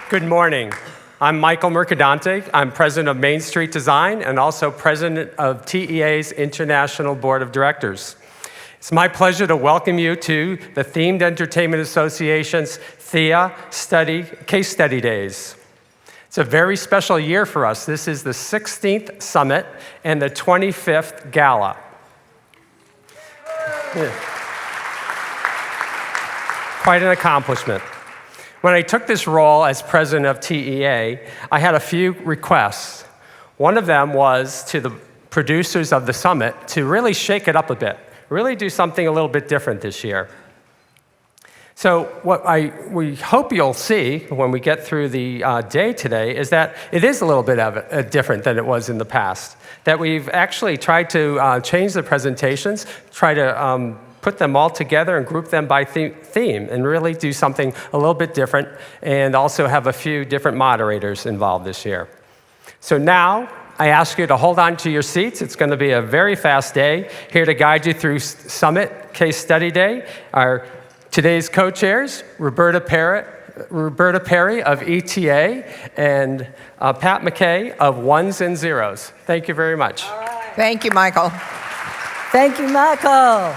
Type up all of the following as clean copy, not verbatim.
Good morning. I'm Michael Mercadante. I'm president of Main Street Design and also president of TEA's International Board of Directors. It's my pleasure to welcome you to the Themed Entertainment Association's THEA Case Study Days. It's a very special year for us. This is the 16th Summit and the 25th Gala. Yeah. Quite an accomplishment. When I took this role as president of TEA, I had a few requests. One of them was to the producers of the summit to really shake it up a bit, really do something a little bit different this year. So what we hope you'll see when we get through the day today is that it is a little bit different than it was in the past, that we've actually tried to change the presentations, try to put them all together and group them by theme and really do something a little bit different and also have a few different moderators involved this year. So now I ask you to hold on to your seats. It's going to be a very fast day. Here to guide you through Summit Case Study Day are today's co-chairs, Roberta Perry of ETA and Pat McKay of Ones and Zeros. Thank you very much. All right. Thank you, Michael. Thank you, Michael.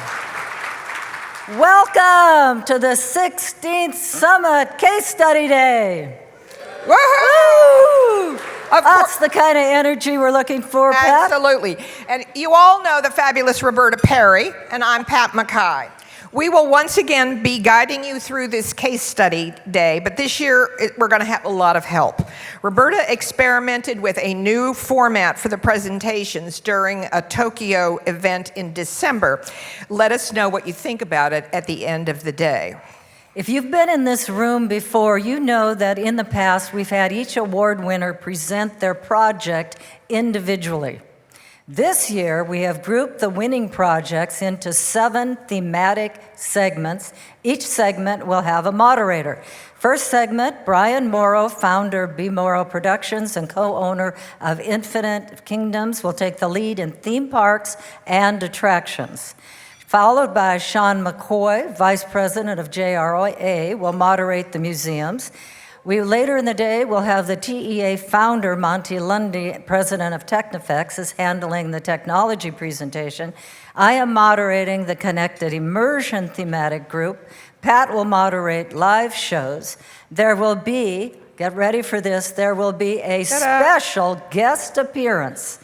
Welcome to the 16th Summit Case Study Day. Woohoo! That's the kind of energy we're looking for, Pat. Absolutely. And you all know the fabulous Roberta Perry, and I'm Pat McKay. We will once again be guiding you through this case study day, but this year we're going to have a lot of help. Roberta experimented with a new format for the presentations during a Tokyo event in December. Let us know what you think about it at the end of the day. If you've been in this room before, you know that in the past we've had each award winner present their project individually. This year, we have grouped the winning projects into 7 thematic segments. Each segment will have a moderator. First segment, Brian Morrow, founder of B. Morrow Productions and co-owner of Infinite Kingdoms, will take the lead in theme parks and attractions. Followed by Sean McCoy, vice president of JROA, will moderate the museums. Later in the day, we'll have the TEA founder, Monty Lundy, president of Technifex, is handling the technology presentation. I am moderating the Connected Immersion thematic group. Pat will moderate live shows. There will be, get ready for this, there will be a special guest appearance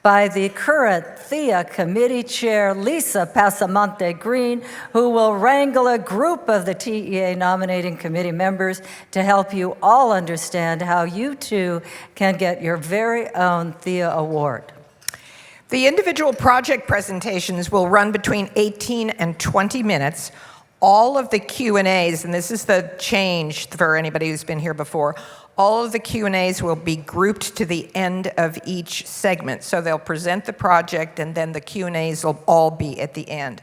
by the current THEA committee chair, Lisa Pasamonte Green, who will wrangle a group of the TEA nominating committee members to help you all understand how you too can get your very own THEA award. The individual project presentations will run between 18 and 20 minutes. All of the Q&As, and this is the change for anybody who's been here before, all of the Q&As will be grouped to the end of each segment. So they'll present the project and then the Q&As will all be at the end.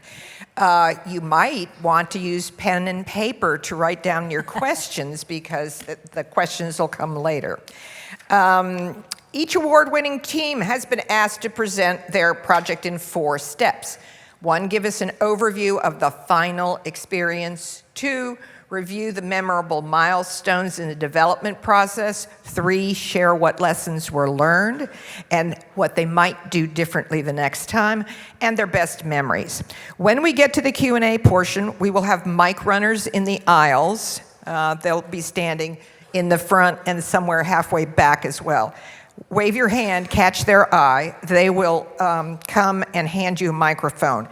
You might want to use pen and paper to write down your questions because the questions will come later. Each award-winning team has been asked to present their project in 4 steps. 1, give us an overview of the final experience. 2, review the memorable milestones in the development process. 3, share what lessons were learned and what they might do differently the next time, and their best memories. When we get to the Q&A portion, we will have mic runners in the aisles. They'll be standing in the front and somewhere halfway back as well. Wave your hand, catch their eye. They will come and hand you a microphone.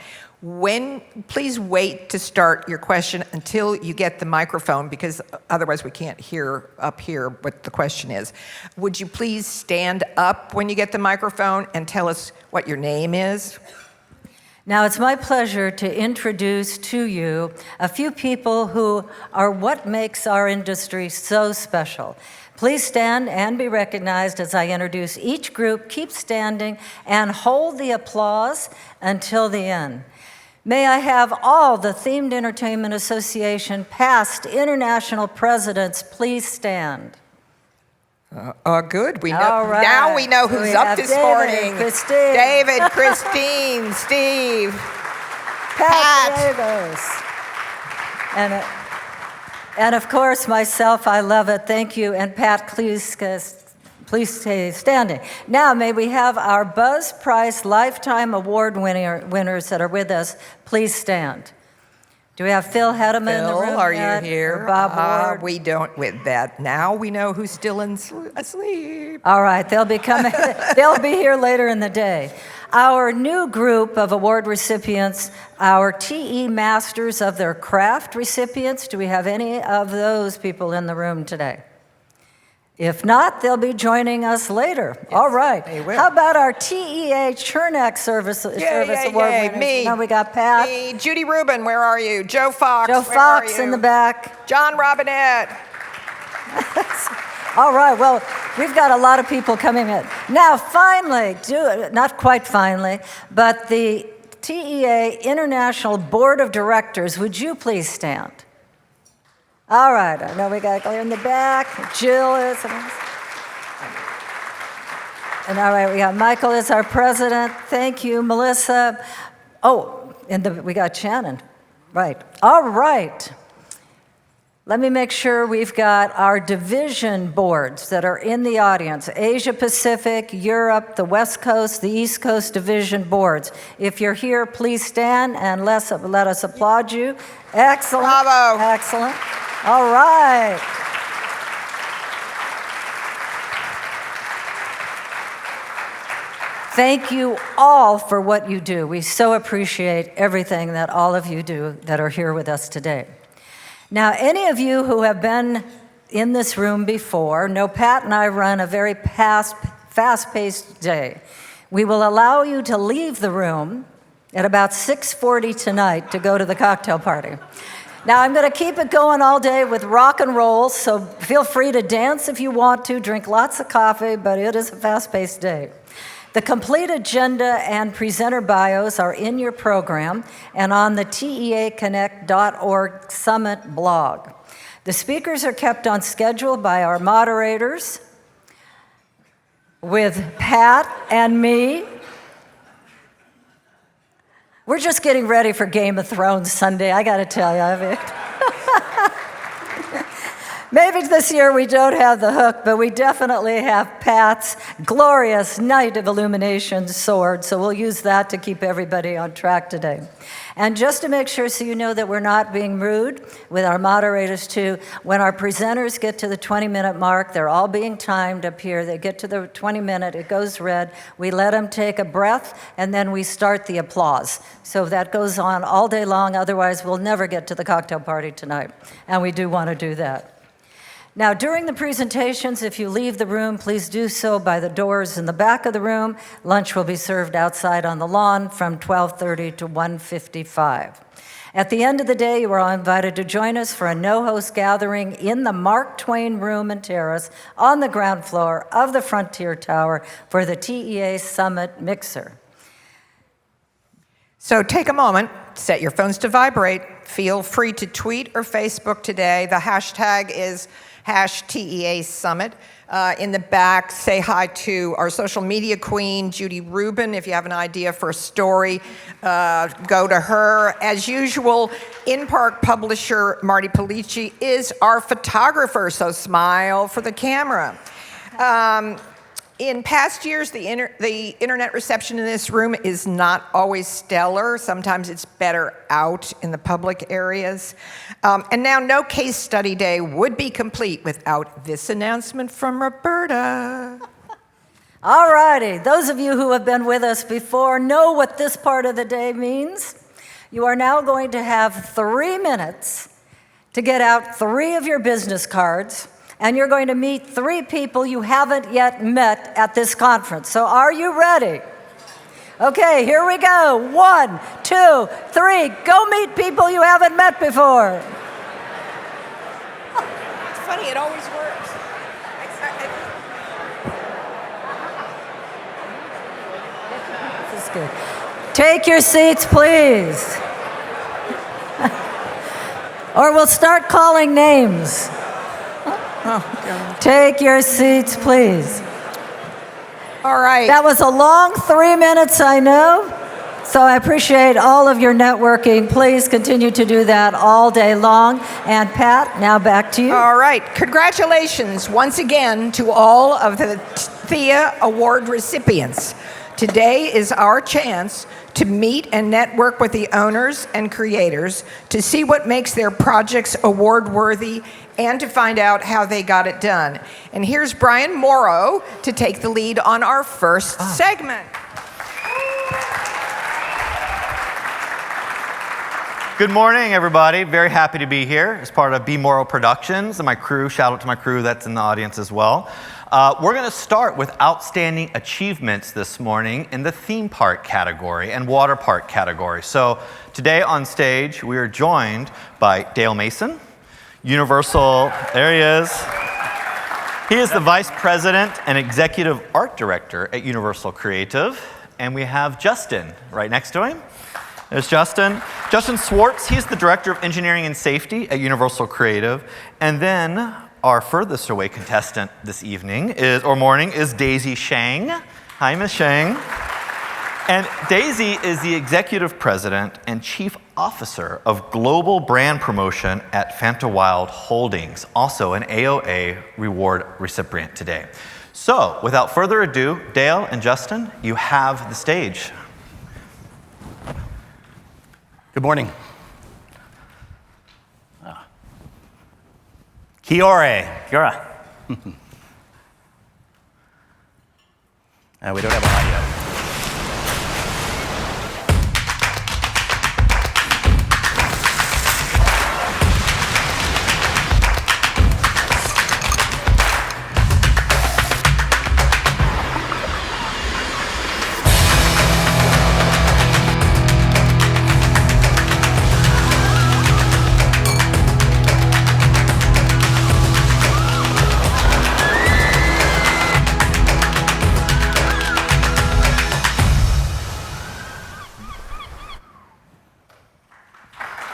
Please wait to start your question until you get the microphone because otherwise we can't hear up here what the question is. Would you please stand up when you get the microphone and tell us what your name is? Now, it's my pleasure to introduce to you a few people who are what makes our industry so special. Please stand and be recognized as I introduce each group. Keep standing and hold the applause until the end. May I have all the Themed Entertainment Association past international presidents please stand. Good. We know. All right. Now we know who's up this morning. Christine. David, Christine, Steve, Pat. Davis. And And of course, myself, I love it. Thank you. And Pat, please stay standing. Now, may we have our Buzz Price Lifetime Award winners that are with us please stand. Do we have Phil Hedeman in the room? Phil, are yet? you here? Or Bob Ward? We don't with that. Now we know who's still asleep. All right, they'll be coming. They'll be here later in the day. Our new group of award recipients, our TE Masters of their Craft recipients. Do we have any of those people in the room today? If not, they'll be joining us later. Yes, all right. they will. How about our TEA Chernak Service Award winners? Me. Now we got Pat. Me. Judy Rubin, where are you? Joe Fox, Joe where are Fox you? in the back. John Robinette. All right, well, we've got a lot of people coming in. Now, finally, not quite finally, but the TEA International Board of Directors, would you please stand? All right, I know we got Claire in the back. Jill is. And all right, we got Michael as our president. Thank you, Melissa. Oh, and we got Shannon. Right. All right. Let me make sure we've got our division boards that are in the audience. Asia Pacific, Europe, the West Coast, the East Coast division boards. If you're here, please stand and let us applaud you. Excellent. Bravo. Excellent. All right. Thank you all for what you do. We so appreciate everything that all of you do that are here with us today. Now, any of you who have been in this room before know Pat and I run a very fast-paced day. We will allow you to leave the room at about 6:40 tonight to go to the cocktail party. Now, I'm going to keep it going all day with rock and roll, so feel free to dance if you want to, drink lots of coffee, but it is a fast-paced day. The complete agenda and presenter bios are in your program and on the teaconnect.org Summit blog. The speakers are kept on schedule by our moderators with Pat and me. We're just getting ready for Game of Thrones Sunday, I got to tell you. Maybe this year we don't have the hook, but we definitely have Pat's glorious Night of Illumination sword, so we'll use that to keep everybody on track today. And just to make sure so you know that we're not being rude with our moderators too, when our presenters get to the 20-minute mark, they're all being timed up here. They get to the 20-minute, it goes red. We let them take a breath, and then we start the applause. So that goes on all day long, otherwise we'll never get to the cocktail party tonight. And we do want to do that. Now, during the presentations, if you leave the room, please do so by the doors in the back of the room. Lunch will be served outside on the lawn from 12:30 to 1:55. At the end of the day, you are all invited to join us for a no-host gathering in the Mark Twain Room and Terrace on the ground floor of the Frontier Tower for the TEA Summit Mixer. So take a moment, set your phones to vibrate. Feel free to tweet or Facebook today. The hashtag is #TEA Summit. In the back, say hi to our social media queen, Judy Rubin. If you have an idea for a story, go to her. As usual, in-park publisher Marty Polici is our photographer, so smile for the camera. In past years, the internet reception in this room is not always stellar. Sometimes it's better out in the public areas. And now no case study day would be complete without this announcement from Roberta. All righty, those of you who have been with us before know what this part of the day means. You are now going to have 3 minutes to get out 3 of your business cards, and you're going to meet 3 people you haven't yet met at this conference. So are you ready? Okay, here we go. 1, 2, 3. Go meet people you haven't met before. It's funny, it always works. This is good. Take your seats, please. Or we'll start calling names. Oh, God. Take your seats, please. All right. That was a long 3 minutes, I know. So I appreciate all of your networking. Please continue to do that all day long. And Pat, now back to you. All right. Congratulations once again to all of the Thea Award recipients. Today is our chance to meet and network with the owners and creators to see what makes their projects award-worthy and to find out how they got it done. And here's Brian Morrow to take the lead on our first segment. Good morning, everybody. Very happy to be here as part of B. Morrow Productions and my crew. Shout out to my crew that's in the audience as well. We're going to start with outstanding achievements this morning in the theme park category and water park category. So today on stage, we are joined by Dale Mason, Universal, there he is. He is the Vice President and Executive Art Director at Universal Creative. And we have Justin right next to him. There's Justin. Justin Swartz, he's the Director of Engineering and Safety at Universal Creative. And then our furthest away contestant this evening morning is Daisy Shang. Hi, Miss Shang. And Daisy is the Executive President and Chief Officer of Global Brand Promotion at Fantawild Holdings, also an AOA Reward recipient today. So, without further ado, Dale and Justin, you have the stage. Good morning. Kia ora. We don't have audio.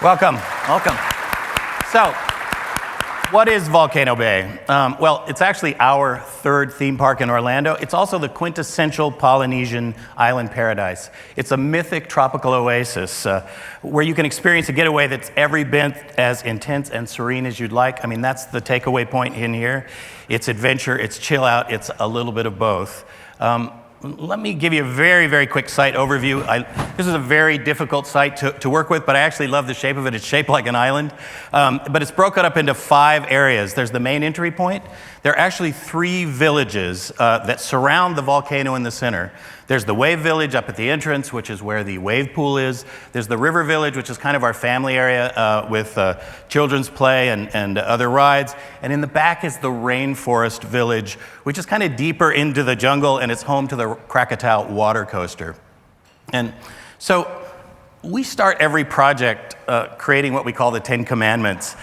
Welcome. So, what is Volcano Bay? Well, it's actually our third theme park in Orlando. It's also the quintessential Polynesian island paradise. It's a mythic tropical oasis where you can experience a getaway that's every bit as intense and serene as you'd like. I mean, that's the takeaway point in here. It's adventure, it's chill out, it's a little bit of both. Let me give you a very, very quick site overview. This is a very difficult site to work with, but I actually love the shape of it. It's shaped like an island, but it's broken up into 5 areas. There's the main entry point. There are actually 3 villages that surround the volcano in the center. There's the Wave Village up at the entrance, which is where the wave pool is. There's the River Village, which is kind of our family area with children's play and other rides. And in the back is the Rainforest Village, which is kind of deeper into the jungle, and it's home to the Krakatau water coaster. And so we start every project creating what we call the 10 Commandments.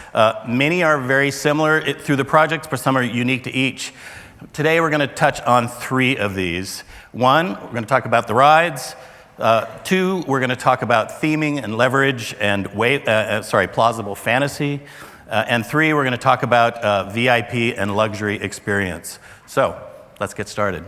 Many are very similar through the projects, but some are unique to each. Today we're going to touch on 3 of these. 1, we're going to talk about the rides. 2, we're going to talk about theming and leverage and plausible fantasy. And 3, we're going to talk about VIP and luxury experience. So let's get started.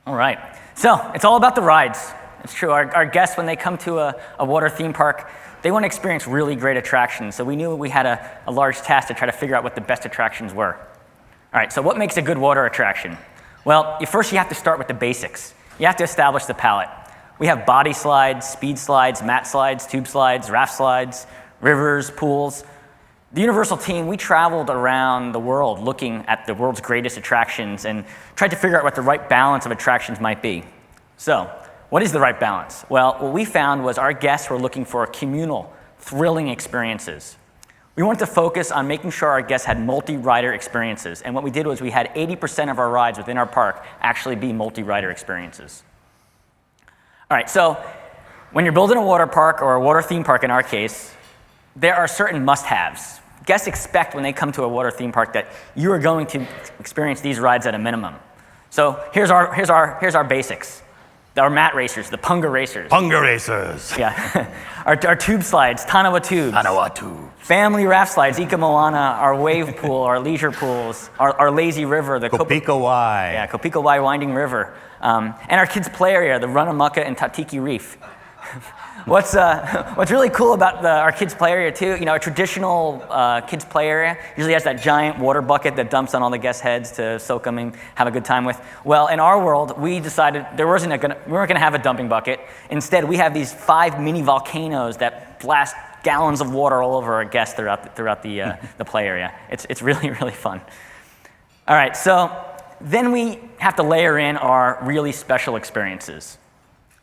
All right. So it's all about the rides. It's true. Our guests, when they come to a water theme park, they want to experience really great attractions. So we knew we had a large task to try to figure out what the best attractions were. All right, so what makes a good water attraction? Well, first you have to start with the basics. You have to establish the palette. We have body slides, speed slides, mat slides, tube slides, raft slides, rivers, pools. The Universal team, we traveled around the world looking at the world's greatest attractions and tried to figure out what the right balance of attractions might be. So, what is the right balance? Well, what we found was our guests were looking for communal, thrilling experiences. We wanted to focus on making sure our guests had multi-rider experiences. And what we did was we had 80% of our rides within our park actually be multi-rider experiences. All right, so when you're building a water park or a water theme park in our case, there are certain must-haves. Guests expect when they come to a water theme park that you are going to experience these rides at a minimum. So here's our basics. Our mat racers, the Punga racers. Punga racers. Yeah. our tube slides, Tanawa tubes. Tanawa tube. Family raft slides, Ika Moana, our wave pool, our leisure pools, our lazy river, the Kopika Y. Yeah, Kopika Y winding river. And our kids' play area, the Runamucka and Tatiki Reef. What's really cool about our kids' play area too, a traditional kids' play area usually has that giant water bucket that dumps on all the guests' heads to soak them and have a good time with. Well, in our world, we decided we weren't going to have a dumping bucket. Instead, we have these 5 mini volcanoes that blast gallons of water all over our guests throughout the play area. It's really, really fun. All right, so then we have to layer in our really special experiences.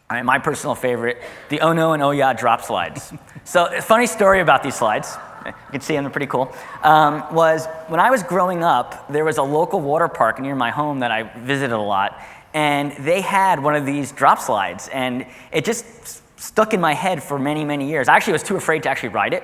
All right, my personal favorite, the Ono and Oya drop slides. So a funny story about these slides, you can see them, they're pretty cool, was when I was growing up, there was a local water park near my home that I visited a lot, and they had one of these drop slides, and it just stuck in my head for many, many years. I actually was too afraid to actually ride it.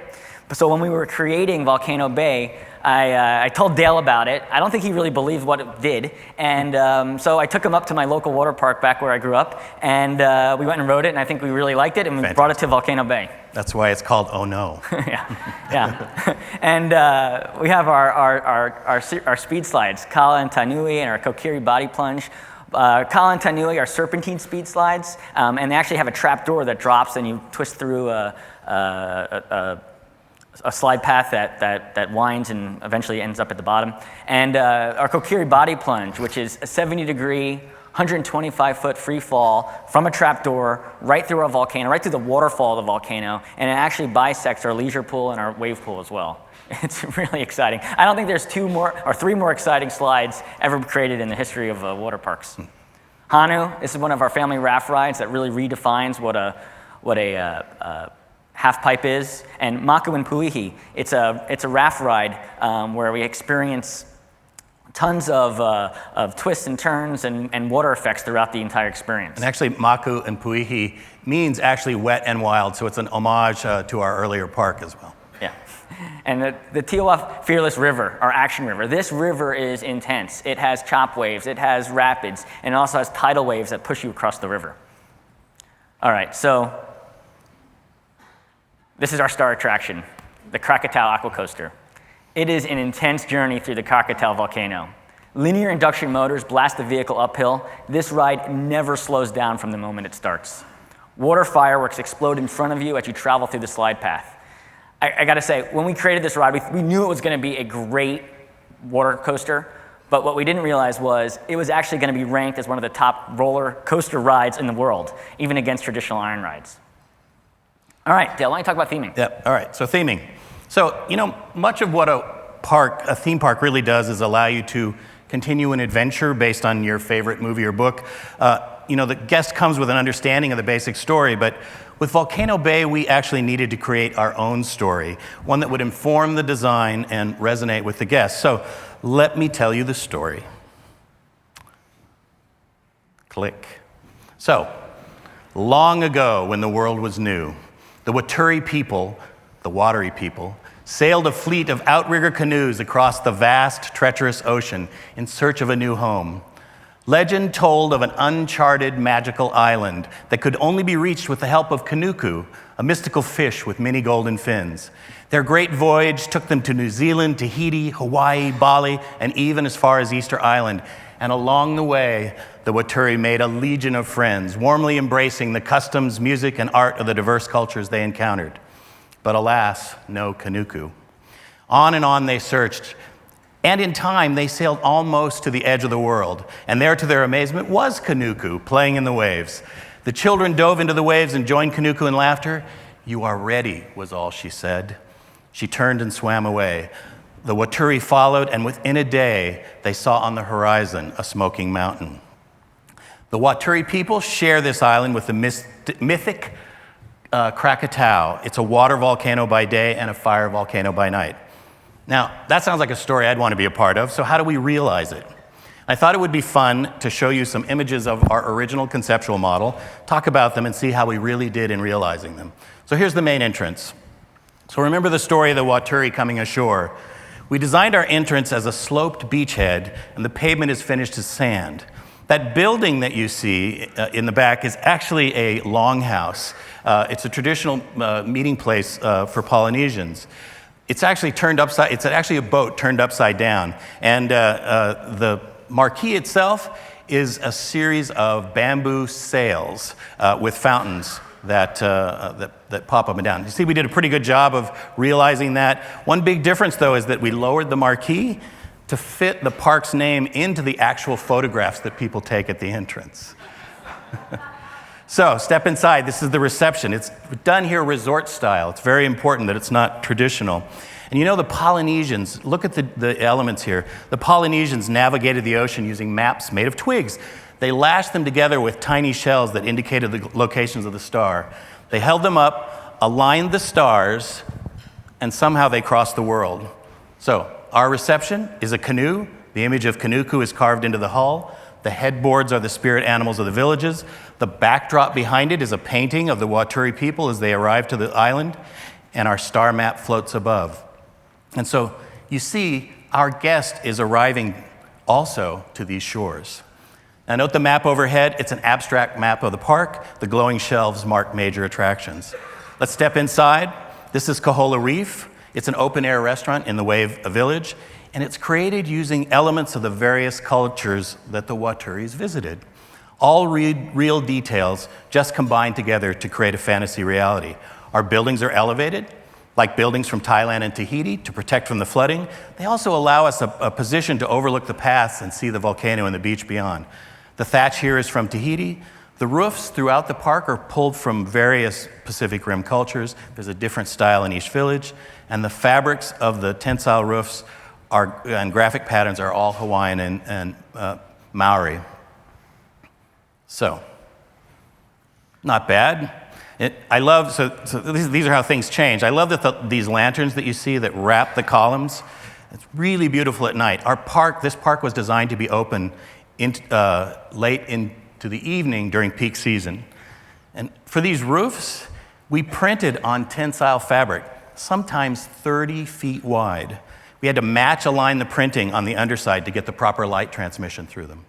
So when we were creating Volcano Bay, I told Dale about it. I don't think he really believed what it did. And so I took him up to my local water park back where I grew up, and we went and rode it, and I think we really liked it, and we brought it to Volcano Bay. That's why it's called Oh No. yeah. And we have our speed slides, Kala and Tanui, and our Kokiri body plunge. Kala and Tanui are serpentine speed slides, and they actually have a trap door that drops, and you twist through a slide path that winds and eventually ends up at the bottom. And our Kokiri body plunge, which is a 70-degree, 125-foot free fall from a trapdoor right through our volcano, right through the waterfall of the volcano, and it actually bisects our leisure pool and our wave pool as well. It's really exciting. I don't think there's 3 more exciting slides ever created in the history of water parks. Hanu, this is one of our family raft rides that really redefines what a half pipe is, and Maku and Puihi. It's a raft ride where we experience tons of twists and turns and water effects throughout the entire experience. And actually, Maku and Puihi means actually wet and wild, so it's an homage to our earlier park as well. Yeah. And the Tiawa Fearless River, our action river, this river is intense. It has chop waves, it has rapids, and it also has tidal waves that push you across the river. All right, so this is our star attraction, the Krakatau Aqua Coaster. It is an intense journey through the Krakatau volcano. Linear induction motors blast the vehicle uphill. This ride never slows down from the moment it starts. Water fireworks explode in front of you as you travel through the slide path. I gotta say, when we created this ride, we knew it was gonna be a great water coaster, but what we didn't realize was it was actually gonna be ranked as one of the top roller coaster rides in the world, even against traditional iron rides. All right, Dale, why don't you talk about theming? Yep, all right, so theming. So, much of what a theme park really does is allow you to continue an adventure based on your favorite movie or book. The guest comes with an understanding of the basic story, but with Volcano Bay, we actually needed to create our own story, one that would inform the design and resonate with the guests. So let me tell you the story. Click. So, long ago when the world was new, the Waturi people, the watery people, sailed a fleet of outrigger canoes across the vast, treacherous ocean in search of a new home. Legend told of an uncharted magical island that could only be reached with the help of Kanuku, a mystical fish with many golden fins. Their great voyage took them to New Zealand, Tahiti, Hawaii, Bali, and even as far as Easter Island. And along the way, the Waturi made a legion of friends, warmly embracing the customs, music, and art of the diverse cultures they encountered. But alas, no Kanuku. On and on they searched, and in time they sailed almost to the edge of the world. And there, to their amazement, was Kanuku playing in the waves. The children dove into the waves and joined Kanuku in laughter. "You are ready," was all she said. She turned and swam away. The Waturi followed, and within a day, they saw on the horizon a smoking mountain. The Waturi people share this island with the mythic Krakatau. It's a water volcano by day and a fire volcano by night. Now, that sounds like a story I'd want to be a part of, so how do we realize it? I thought it would be fun to show you some images of our original conceptual model, talk about them, and see how we really did in realizing them. So here's the main entrance. So remember the story of the Waturi coming ashore. We designed our entrance as a sloped beachhead, and the pavement is finished as sand. That building that you see in the back is actually a longhouse. It's a traditional meeting place for Polynesians. It's actually it's actually a boat turned upside down. And the marquee itself is a series of bamboo sails with fountains that pop up and down. You see, we did a pretty good job of realizing that. One big difference, though, is that we lowered the marquee to fit the park's name into the actual photographs that people take at the entrance. So, step inside. This is the reception. It's done here resort style. It's very important that it's not traditional. And you know, the Polynesians, look at the elements here. The Polynesians navigated the ocean using maps made of twigs. They lashed them together with tiny shells that indicated the locations of the star. They held them up, aligned the stars, and somehow they crossed the world. So, our reception is a canoe. The image of Kanuku is carved into the hull. The headboards are the spirit animals of the villages. The backdrop behind it is a painting of the Waturi people as they arrive to the island, and our star map floats above. And so you see, our guest is arriving also to these shores. Now note the map overhead. It's an abstract map of the park. The glowing shelves mark major attractions. Let's step inside. This is Kahola Reef. It's an open-air restaurant in the Wave Village, and it's created using elements of the various cultures that the Waturis visited. All real details just combined together to create a fantasy reality. Our buildings are elevated, like buildings from Thailand and Tahiti, to protect from the flooding. They also allow us a position to overlook the paths and see the volcano and the beach beyond. The thatch here is from Tahiti. The roofs throughout the park are pulled from various Pacific Rim cultures. There's a different style in each village. And the fabrics of the tensile roofs and graphic patterns are all Hawaiian and Maori. So, not bad. These are how things change. I love that these lanterns that you see that wrap the columns. It's really beautiful at night. This park was designed to be open late into the evening during peak season. And for these roofs, we printed on tensile fabric, sometimes 30 feet wide. We had to align the printing on the underside to get the proper light transmission through them.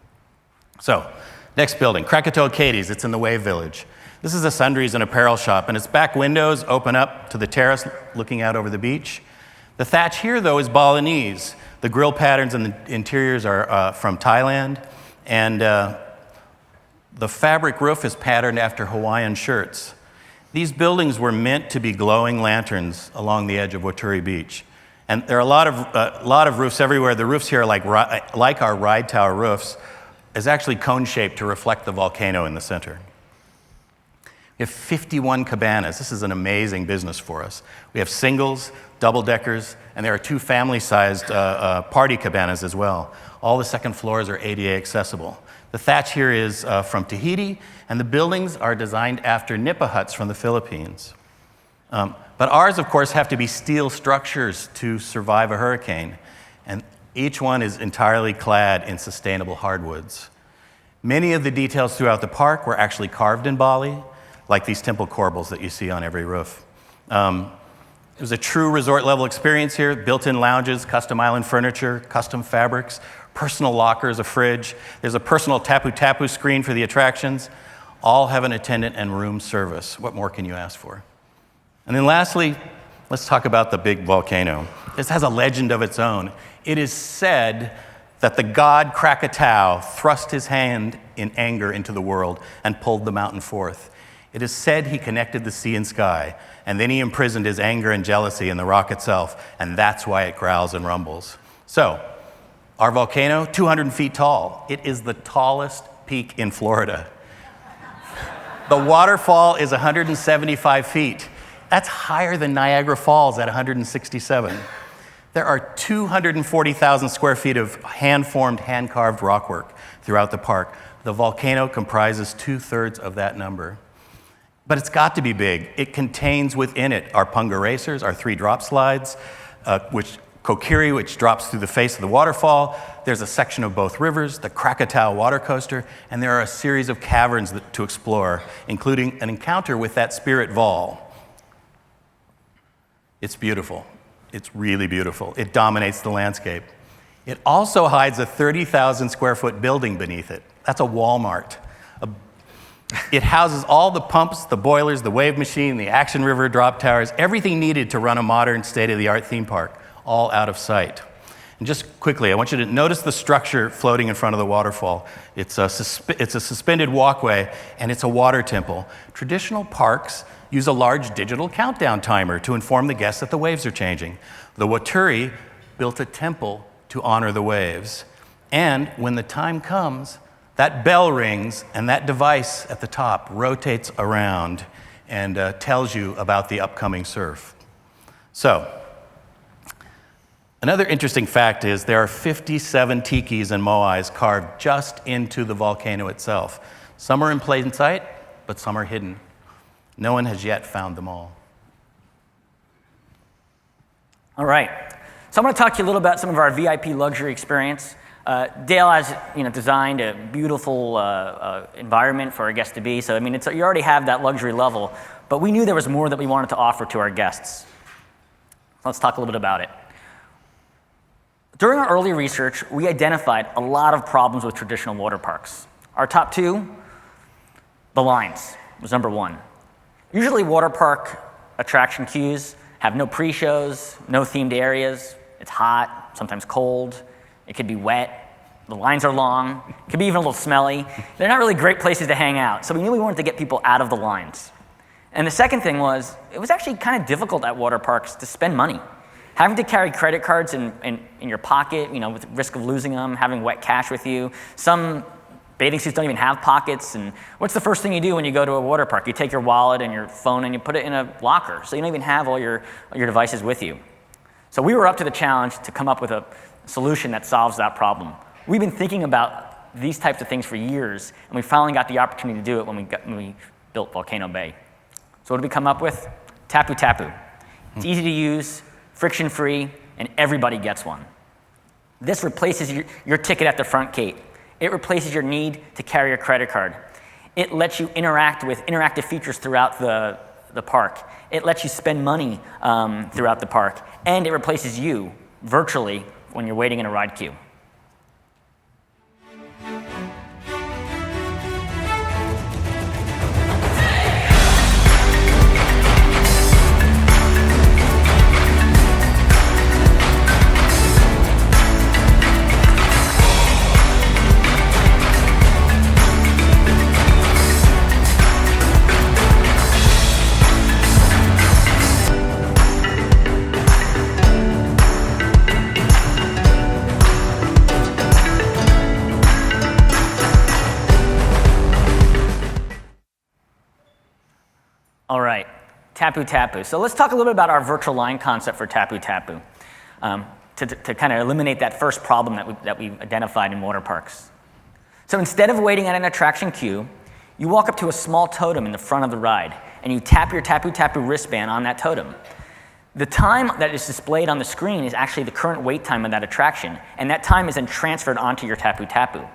So, next building, Krakatoa Katie's. It's in the Wave Village. This is a sundries and apparel shop, and its back windows open up to the terrace looking out over the beach. The thatch here, though, is Balinese. The grill patterns and the interiors are from Thailand, and the fabric roof is patterned after Hawaiian shirts. These buildings were meant to be glowing lanterns along the edge of Waturi Beach. And there are a lot of roofs everywhere. The roofs here are like our ride tower roofs, is actually cone-shaped to reflect the volcano in the center. We have 51 cabanas. This is an amazing business for us. We have singles, double-deckers, and there are 2 family-sized party cabanas as well. All the second floors are ADA accessible. The thatch here is from Tahiti, and the buildings are designed after nipa huts from the Philippines. But ours, of course, have to be steel structures to survive a hurricane, and each one is entirely clad in sustainable hardwoods. Many of the details throughout the park were actually carved in Bali, like these temple corbels that you see on every roof. It was a true resort-level experience here, built-in lounges, custom island furniture, custom fabrics, personal lockers, a fridge. There's a personal tapu-tapu screen for the attractions. All have an attendant and room service. What more can you ask for? And then lastly, let's talk about the big volcano. This has a legend of its own. It is said that the god Krakatau thrust his hand in anger into the world and pulled the mountain forth. It is said he connected the sea and sky, and then he imprisoned his anger and jealousy in the rock itself, and that's why it growls and rumbles. So, our volcano, 200 feet tall. It is the tallest peak in Florida. The waterfall is 175 feet. That's higher than Niagara Falls at 167. There are 240,000 square feet of hand-formed, hand-carved rockwork throughout the park. The volcano comprises 2/3 of that number. But it's got to be big. It contains within it our Punga racers, our 3 drop slides, Kokiri, which drops through the face of the waterfall. There's a section of both rivers, the Krakatau water coaster, and there are a series of caverns to explore, including an encounter with that spirit Vol. It's beautiful. It's really beautiful. It dominates the landscape. It also hides a 30,000 square foot building beneath it. That's a Walmart. It houses all the pumps, the boilers, the wave machine, the action river drop towers, everything needed to run a modern state-of-the-art theme park, all out of sight. And just quickly, I want you to notice the structure floating in front of the waterfall. It's a suspended walkway, and it's a water temple. Traditional parks use a large digital countdown timer to inform the guests that the waves are changing. The Waturi built a temple to honor the waves. And when the time comes, that bell rings, and that device at the top rotates around and tells you about the upcoming surf. So, another interesting fact is there are 57 tikis and moais carved just into the volcano itself. Some are in plain sight, but some are hidden. No one has yet found them all. All right. So I'm going to talk to you a little about some of our VIP luxury experience. Dale has designed a beautiful environment for our guests to be. So, I mean, you already have that luxury level, but we knew there was more that we wanted to offer to our guests. Let's talk a little bit about it. During our early research, we identified a lot of problems with traditional water parks. Our top two, the lines was number one. Usually water park attraction queues have no pre-shows, no themed areas. It's hot, sometimes cold. It could be wet. The lines are long. It could be even a little smelly. They're not really great places to hang out. So we knew we wanted to get people out of the lines. And the second thing was, it was actually kind of difficult at water parks to spend money. Having to carry credit cards in your pocket, with the risk of losing them, having wet cash with you. Some bathing suits don't even have pockets. And what's the first thing you do when you go to a water park? You take your wallet and your phone and you put it in a locker. So you don't even have all your devices with you. So we were up to the challenge to come up with a solution that solves that problem. We've been thinking about these types of things for years, and we finally got the opportunity to do it when we built Volcano Bay. So what did we come up with? Tapu Tapu. It's easy to use, friction-free, and everybody gets one. This replaces your ticket at the front gate. It replaces your need to carry a credit card. It lets you interact with interactive features throughout the park. It lets you spend money throughout the park, and it replaces you virtually when you're waiting in a ride queue. All right, Tapu Tapu. So let's talk a little bit about our virtual line concept for Tapu Tapu to kind of eliminate that first problem that we've identified in water parks. So instead of waiting at an attraction queue, you walk up to a small totem in the front of the ride, and you tap your Tapu Tapu wristband on that totem. The time that is displayed on the screen is actually the current wait time of that attraction, and that time is then transferred onto your Tapu Tapu.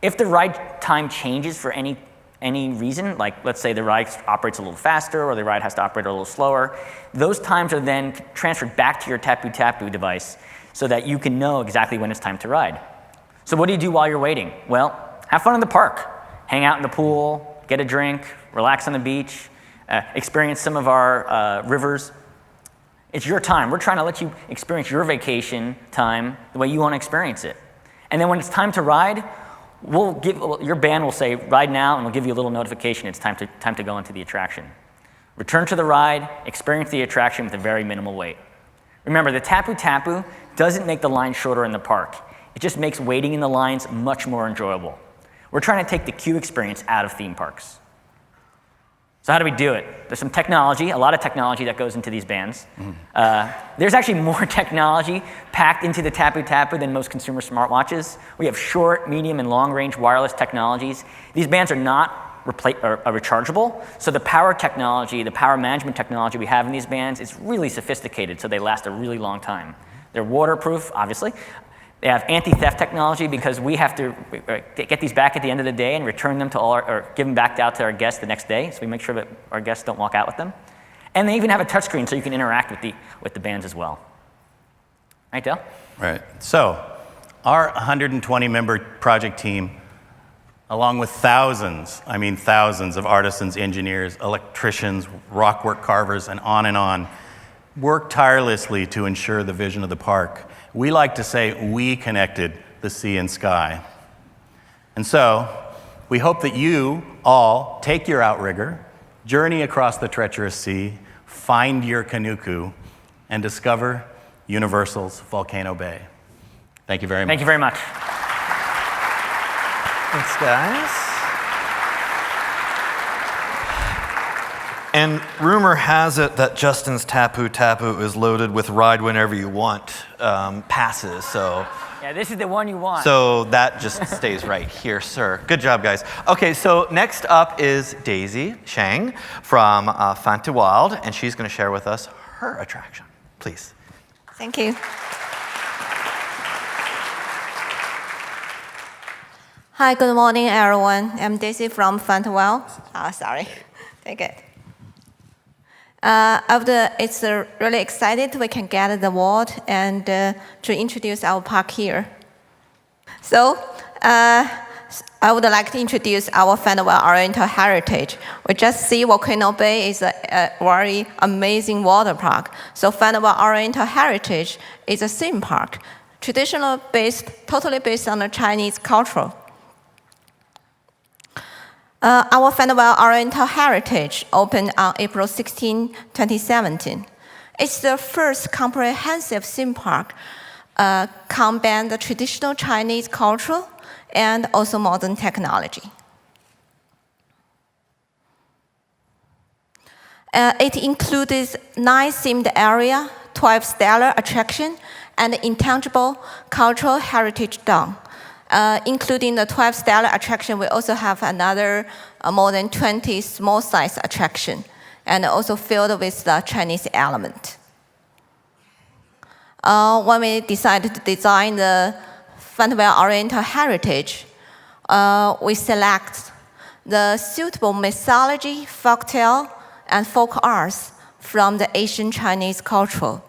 If the ride time changes for any reason, like let's say the ride operates a little faster or the ride has to operate a little slower, those times are then transferred back to your Tapu Tapu device so that you can know exactly when it's time to ride. So what do you do while you're waiting? Well, have fun in the park. Hang out in the pool, get a drink, relax on the beach, experience some of our rivers. It's your time. We're trying to let you experience your vacation time the way you want to experience it. And then when it's time to ride, your band will say, ride now, and we'll give you a little notification it's time to go into the attraction. Return to the ride, experience the attraction with a very minimal wait. Remember, the Tapu Tapu doesn't make the line shorter in the park. It just makes waiting in the lines much more enjoyable. We're trying to take the queue experience out of theme parks. So how do we do it? There's some technology, a lot of technology that goes into these bands. There's actually more technology packed into the Tapu Tapu than most consumer smartwatches. We have short, medium, and long-range wireless technologies. These bands are not rechargeable, so the power technology, the power management technology we have in these bands is really sophisticated, so they last a really long time. They're waterproof, obviously. They have anti-theft technology because we have to get these back at the end of the day and return them to or give them back out to our guests the next day, so we make sure that our guests don't walk out with them. And they even have a touchscreen so you can interact with the bands as well. Right, Dale? Right. So, Our 120-member project team, along with thousands of artisans, engineers, electricians, rockwork carvers, and on, work tirelessly to ensure the vision of the park. We like to say we connected the sea and sky. And so, we hope that you all take your outrigger, journey across the treacherous sea, find your canoe, and discover Universal's Volcano Bay. Thank you very much. Thank you very much. Thanks, guys. And rumor has it that Justin's Tapu Tapu is loaded with ride whenever you want passes, so. Yeah, this is the one you want. So that just stays right here, sir. Good job, guys. Okay, so next up is Daisy Shang from Fantawild, and she's going to share with us her attraction. Please. Thank you. Hi, good morning, everyone. I'm Daisy from Fantawild. Sorry. Take it. It's really excited we can get the award and to introduce our park here. So, I would like to introduce our Fantawild Oriental heritage. We just see Volcano Bay is a very amazing water park. So Fantawild Oriental heritage is a theme park, totally based on the Chinese culture. Our Fantawild Oriental Heritage opened on April 16, 2017. It's the first comprehensive theme park combine the traditional Chinese culture and also modern technology. It includes 9 themed areas, 12 stellar attractions, and intangible cultural heritage dome. Including the 12 stellar attraction, we also have another more than 20 small-size attraction, and also filled with the Chinese element. When we decided to design the Fantawild Oriental Heritage, we select the suitable mythology, folktale, and folk arts from the Asian Chinese culture.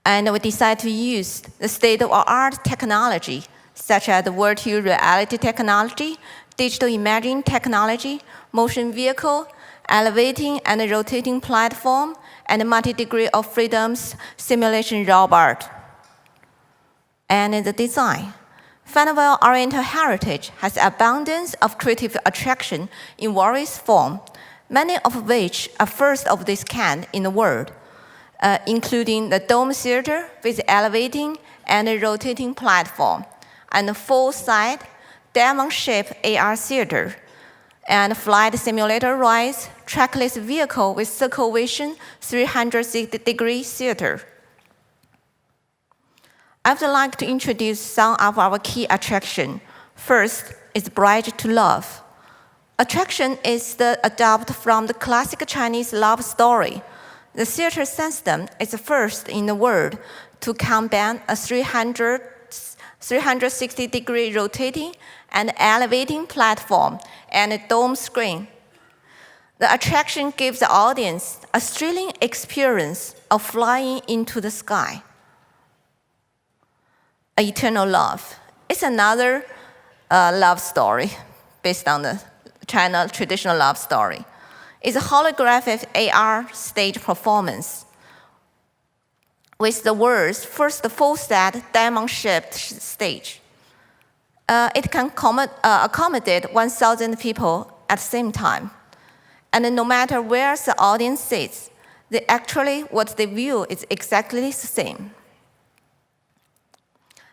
And we decided to use the state-of-the-art technology, such as the virtual reality technology, digital imaging technology, motion vehicle, elevating and rotating platform, and multi-degree of freedoms simulation robot. And in the design, Fantawild Oriental Heritage has abundance of creative attraction in various forms, many of which are first of this kind in the world. Including the dome theater with elevating and rotating platform, and the full-side diamond-shaped AR theater, and flight simulator rides, trackless vehicle with circle vision 360-degree theater. I would like to introduce some of our key attractions. First is Bridge to Love. Attraction is the adopt from the classic Chinese love story. The theater system is the first in the world to combine a 360-degree rotating and elevating platform and a dome screen. The attraction gives the audience a thrilling experience of flying into the sky. Eternal Love is another love story based on the China traditional love story. It's a holographic AR stage performance with the world's first full-set diamond-shaped stage. It can accommodate 1,000 people at the same time. And no matter where the audience sits, what they view is exactly the same.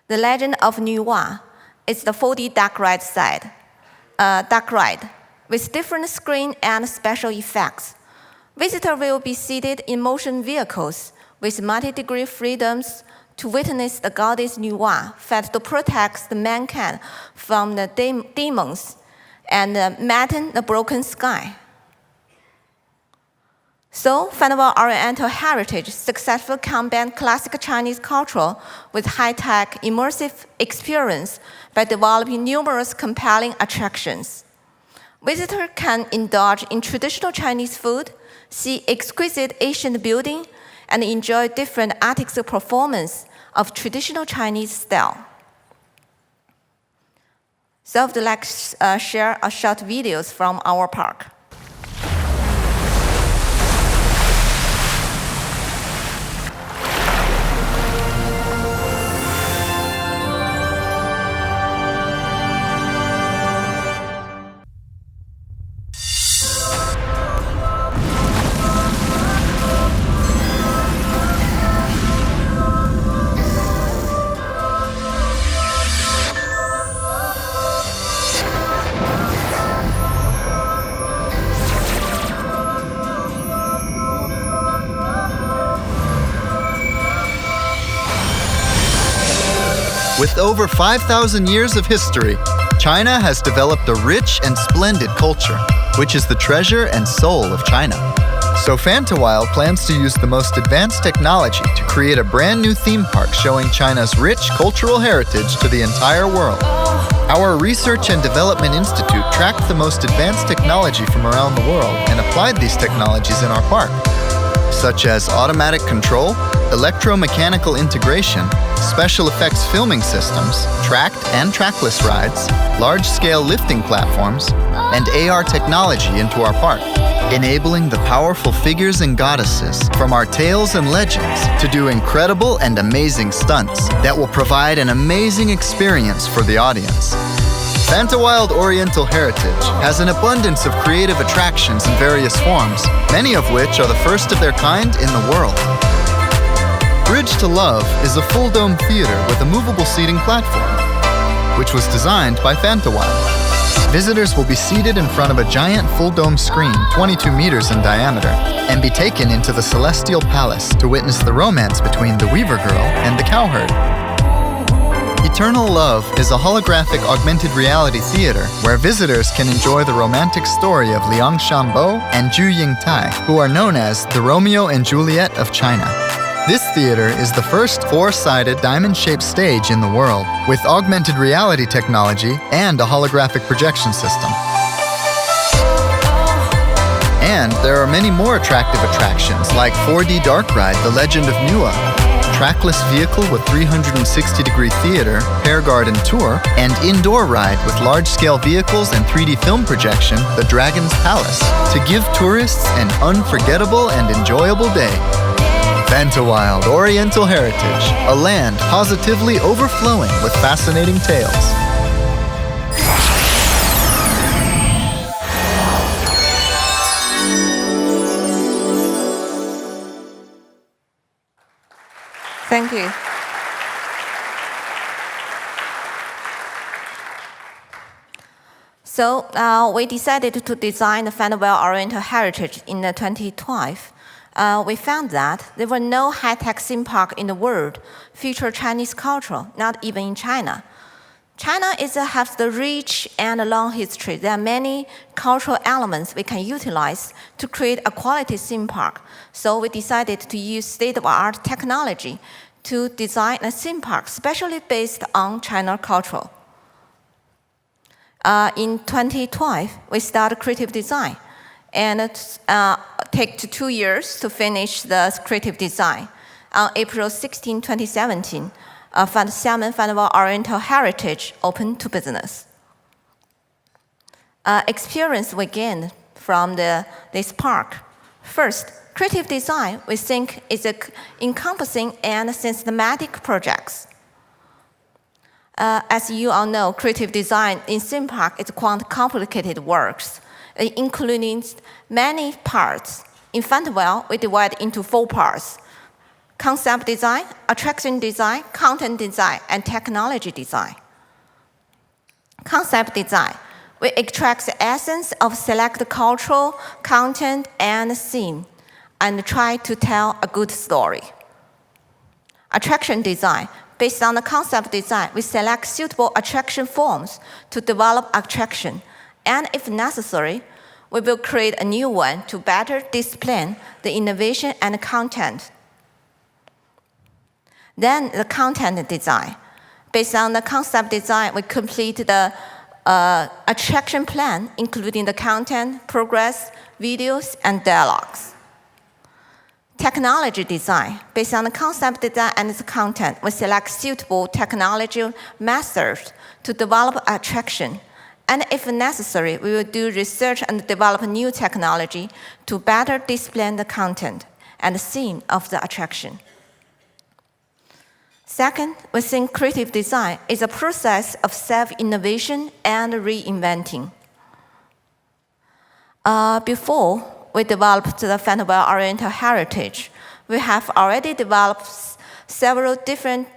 The Legend of Nuwa is the 4D dark ride with different screen and special effects. Visitors will be seated in motion vehicles with multi-degree freedoms to witness the goddess Nuwa fight to protect the mankind from the demons and maintain the broken sky. So, Fantawild Oriental Heritage successfully combined classic Chinese culture with high-tech immersive experience by developing numerous compelling attractions. Visitors can indulge in traditional Chinese food, see exquisite ancient buildings, and enjoy different artistic performances of traditional Chinese style. So I'd like to share a short videos from our park. With over 5,000 years of history, China has developed a rich and splendid culture, which is the treasure and soul of China. So Fantawild plans to use the most advanced technology to create a brand new theme park showing China's rich cultural heritage to the entire world. Our Research and Development Institute tracked the most advanced technology from around the world and applied these technologies in our park, such as automatic control, electromechanical integration, special effects filming systems, tracked and trackless rides, large-scale lifting platforms, and AR technology into our park, enabling the powerful figures and goddesses from our tales and legends to do incredible and amazing stunts that will provide an amazing experience for the audience. Fantawild Oriental Heritage has an abundance of creative attractions in various forms, many of which are the first of their kind in the world. Bridge to Love is a full-dome theater with a movable seating platform, which was designed by Fantawild. Visitors will be seated in front of a giant full-dome screen 22 meters in diameter and be taken into the Celestial Palace to witness the romance between the Weaver Girl and the cowherd. Eternal Love is a holographic augmented reality theater where visitors can enjoy the romantic story of Liang Shanbo and Zhu Yingtai, who are known as the Romeo and Juliet of China. This theater is the first four-sided diamond-shaped stage in the world with augmented reality technology and a holographic projection system. And there are many more attractive attractions like 4D Dark Ride, The Legend of Nua, trackless vehicle with 360-degree theater, Pear Garden Tour, and indoor ride with large-scale vehicles and 3D film projection, The Dragon's Palace, to give tourists an unforgettable and enjoyable day. Fantawild Oriental Heritage, a land positively overflowing with fascinating tales. Thank you. So we decided to design the Fantawild Oriental Heritage in 2012. We found that there were no high-tech theme park in the world feature Chinese culture, not even in China. China has the rich and long history. There are many cultural elements we can utilize to create a quality theme park. So we decided to use state-of-the-art technology to design a theme park specially based on China culture. In 2012, we started creative design, and it takes 2 years to finish the creative design. On April 16, 2017, Xiamen Fantawild Oriental Heritage opened to business. Experience we gained from this park. First, creative design, we think, is encompassing and systematic projects. As you all know, creative design in theme park is quite complicated works, including many parts. In Fantawild, we divide into 4 parts: concept design, attraction design, content design, and technology design. Concept design, we extract the essence of select cultural content and theme and try to tell a good story. Attraction design, based on the concept design, we select suitable attraction forms to develop attraction, and if necessary, we will create a new one to better display the innovation and content. Then the content design. Based on the concept design, we complete the attraction plan, including the content, progress, videos, and dialogues. technology design. Based on the concept design and its content, we select suitable technology methods to develop attraction. And if necessary, we will do research and develop new technology to better display the content and the theme of the attraction. Second, we think creative design is a process of self-innovation and reinventing. Before we developed the Fantawild Oriental heritage, we have already developed several different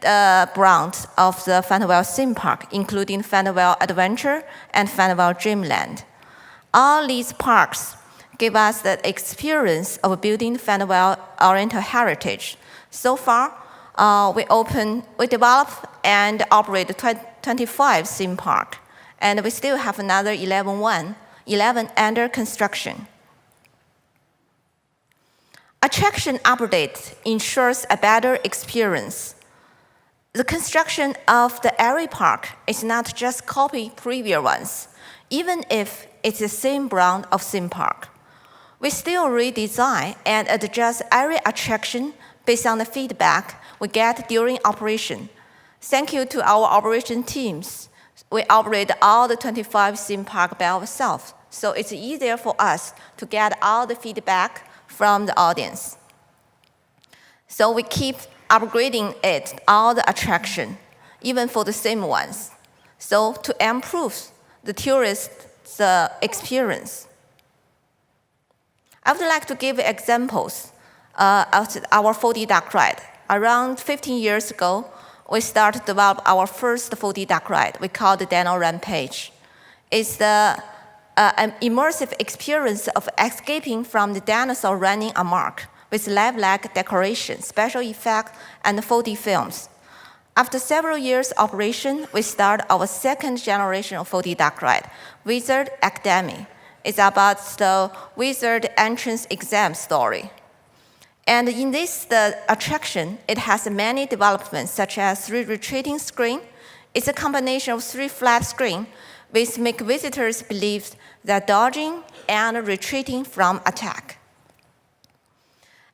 brands of the Fantawild theme park, including Fantawild Adventure and Fantawild Dreamland. All these parks give us the experience of building Fantawild Oriental heritage. So far, we develop and operate 25 theme parks, and we still have another 11 under construction. Attraction update ensures a better experience. The construction of the area park is not just copy previous ones, even if it's the same brand of theme park. We still redesign and adjust every attraction based on the feedback we get during operation. Thank you to our operation teams. We operate all the 25 theme parks by ourselves, so it's easier for us to get all the feedback from the audience. So we keep upgrading all the attraction, even for the same ones, so to improve the tourist's experience. I would like to give examples of our 4D duck ride. Around 15 years ago, we started to develop our first 4D duck ride. We call it Dino Rampage. It's an immersive experience of escaping from the dinosaur running amok with lifelike decoration, special effects, and 4D films. After several years operation, we started our second generation of 4D duck ride, Wizard Academy. It's about the wizard entrance exam story. And in this attraction, it has many developments, such as 3 retreating screen. It's a combination of 3 flat screens, which make visitors believe they're dodging and retreating from attack.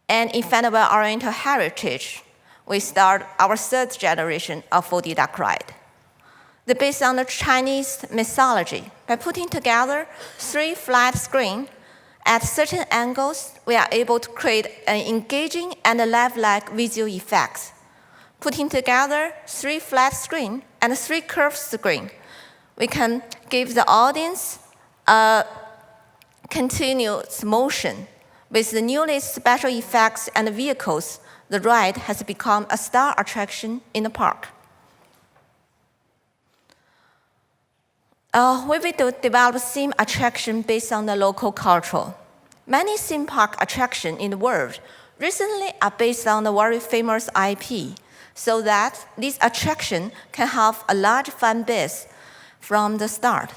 And in Fantawild Oriental Heritage, we start our 3rd generation of 4D duck ride. They're based on the Chinese mythology. By putting together 3 flat screens at certain angles, we are able to create an engaging and lifelike visual effects. Putting together 3 flat screens and 3 curved screens, we can give the audience a continuous motion. With the newly special effects and vehicles, the ride has become a star attraction in the park. We will develop theme attraction based on the local culture. Many theme park attractions in the world recently are based on the very famous IP, so that this attraction can have a large fan base from the start.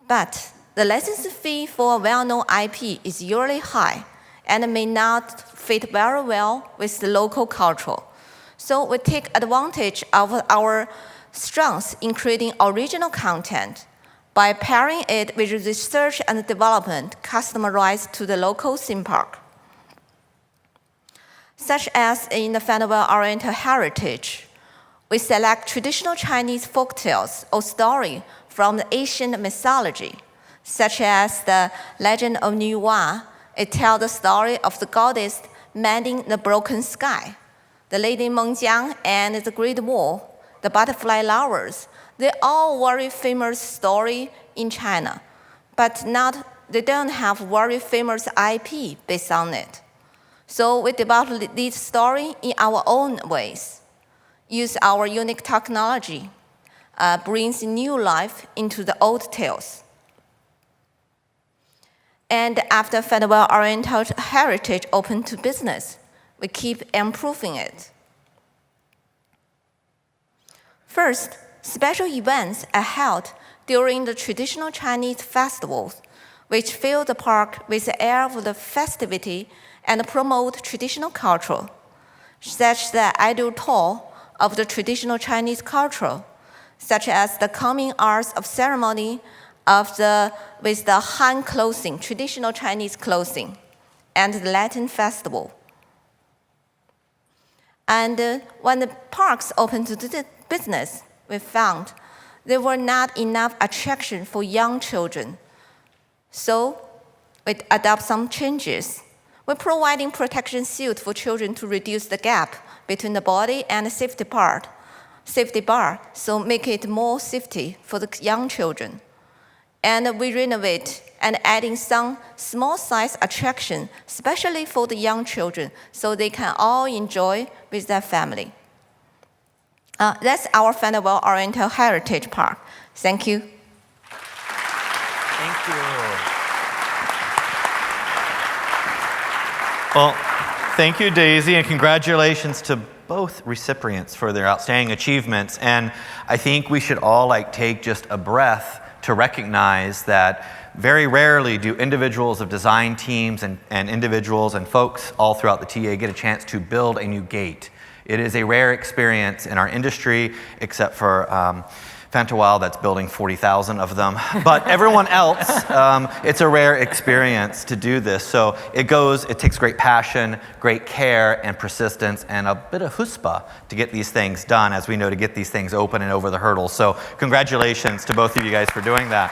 But the license fee for a well-known IP is usually high and may not fit very well with the local culture. So we take advantage of our strengths in creating original content by pairing it with research and development customized to the local theme park. Such as in the Fantawild Oriental Heritage, we select traditional Chinese folktales or stories from the ancient mythology, such as the Legend of Nuwa. It tells the story of the goddess mending the broken sky, the Lady Mengjiang and the Great Wall, the butterfly lovers. They're all very famous story in China, but they don't have very famous IP based on it. So we developed this story in our own ways, use our unique technology, brings new life into the old tales. And after Fantawild Oriental Heritage opened to business, we keep improving it. First, special events are held during the traditional Chinese festivals, which fill the park with the air of the festivity and promote traditional culture, such as the idol tour of the traditional Chinese culture, such as the coming arts of ceremony with the Han clothing, traditional Chinese clothing, and the Lantern Festival, And when the parks opened to the business, we found there were not enough attraction for young children. So we adopt some changes. We're providing protection suit for children to reduce the gap between the body and the safety bar, so make it more safety for the young children. And we renovate and adding some small size attraction, especially for the young children, so they can all enjoy with their family. That's our Fantawild Oriental Heritage Park. Thank you. Thank you. Well, thank you, Daisy, and congratulations to both recipients for their outstanding achievements. And I think we should all take just a breath to recognize that very rarely do individuals of design teams and individuals and folks all throughout the TA get a chance to build a new gate. It is a rare experience in our industry, except for Fantawild that's building 40,000 of them. But everyone else, it's a rare experience to do this. So it takes great passion, great care, and persistence, and a bit of chutzpah to get these things done, as we know, to get these things open and over the hurdles. So congratulations to both of you guys for doing that.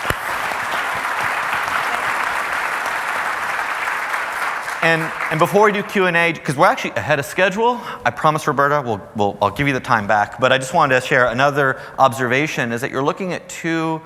And before we do Q&A, because we're actually ahead of schedule, I promise, Roberta, I'll give you the time back, but I just wanted to share another observation, is that you're looking at two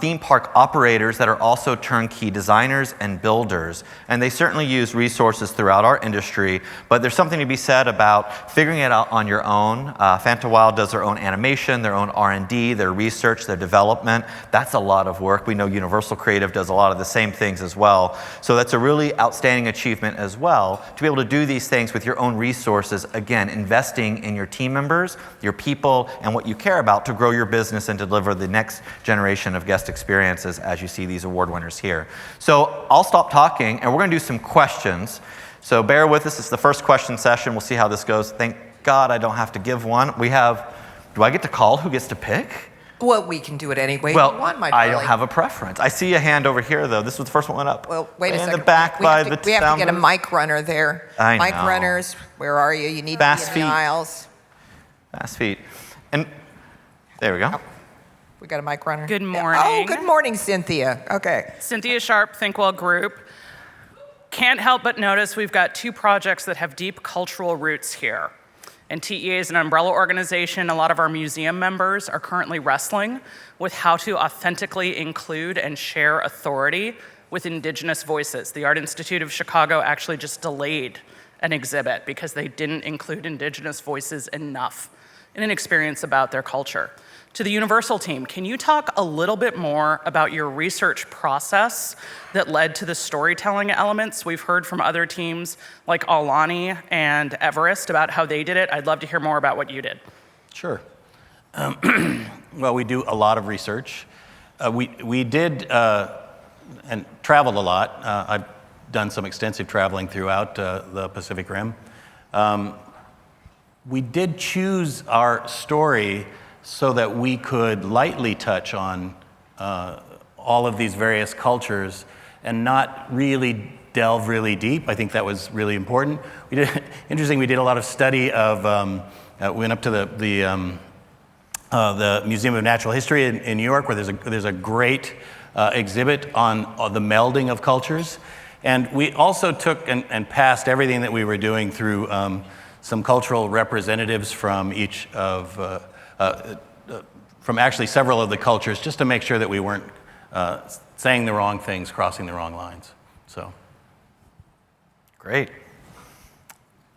theme park operators that are also turnkey designers and builders. And they certainly use resources throughout our industry, but there's something to be said about figuring it out on your own. Fantawild does their own animation, their own R&D, their research, their development. That's a lot of work. We know Universal Creative does a lot of the same things as well. So that's a really outstanding achievement as well, to be able to do these things with your own resources, again, investing in your team members, your people, and what you care about to grow your business and deliver the next generation of guest experiences as you see these award winners here. So I'll stop talking and we're going to do some questions. So bear with us. It's the first question session. We'll see how this goes. Thank God I don't have to give one. Do I get to call who gets to pick? Well, we can do it any way you want, my I darling. don't have a preference. I see a hand over here, though. This was the first one up. Well, wait a second. In the back we have to get a booth. mic runner there. I mic know. runners, where are you? You need Fast to be in feet. the aisles. Fast feet. And there we go. Oh, we got a mic runner. Good Yeah. morning. Oh, good morning, Cynthia. Okay. Cynthia Sharp, Thinkwell Group. Can't help but notice we've got two projects that have deep cultural roots here. And TEA is an umbrella organization. A lot of our museum members are currently wrestling with how to authentically include and share authority with Indigenous voices. The Art Institute of Chicago actually just delayed an exhibit because they didn't include Indigenous voices enough in an experience about their culture. To the Universal team, can you talk a little bit more about your research process that led to the storytelling elements? We've heard from other teams like Alani and Everest about how they did it. I'd love to hear more about what you did. Sure. Well, we do a lot of research. We did and traveled a lot. I've done some extensive traveling throughout the Pacific Rim. We did choose our story so that we could lightly touch on all of these various cultures and not really delve really deep. I think that was really important. We did a lot of study of, we went up to the Museum of Natural History in New York, where there's a great exhibit on the melding of cultures. And we also took and passed everything that we were doing through some cultural representatives from each of, from actually several of the cultures, just to make sure that we weren't saying the wrong things, crossing the wrong lines. So, Great.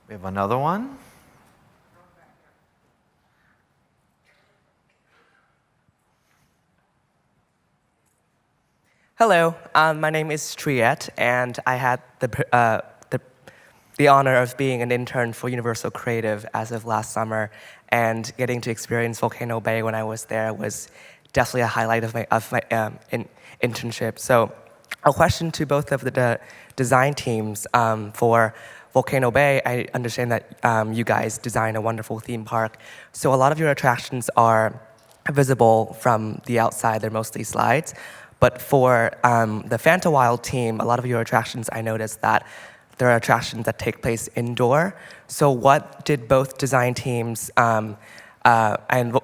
We have another one. Hello, my name is Triet, and I had the honor of being an intern for Universal Creative as of last summer, and getting to experience Volcano Bay when I was there was definitely a highlight of my internship. So, a question to both of the design teams for Volcano Bay. I understand that you guys design a wonderful theme park, so a lot of your attractions are visible from the outside. They're mostly slides. But for the Fantawild team, a lot of your attractions, I noticed that there are attractions that take place indoor. So what did both design teams and the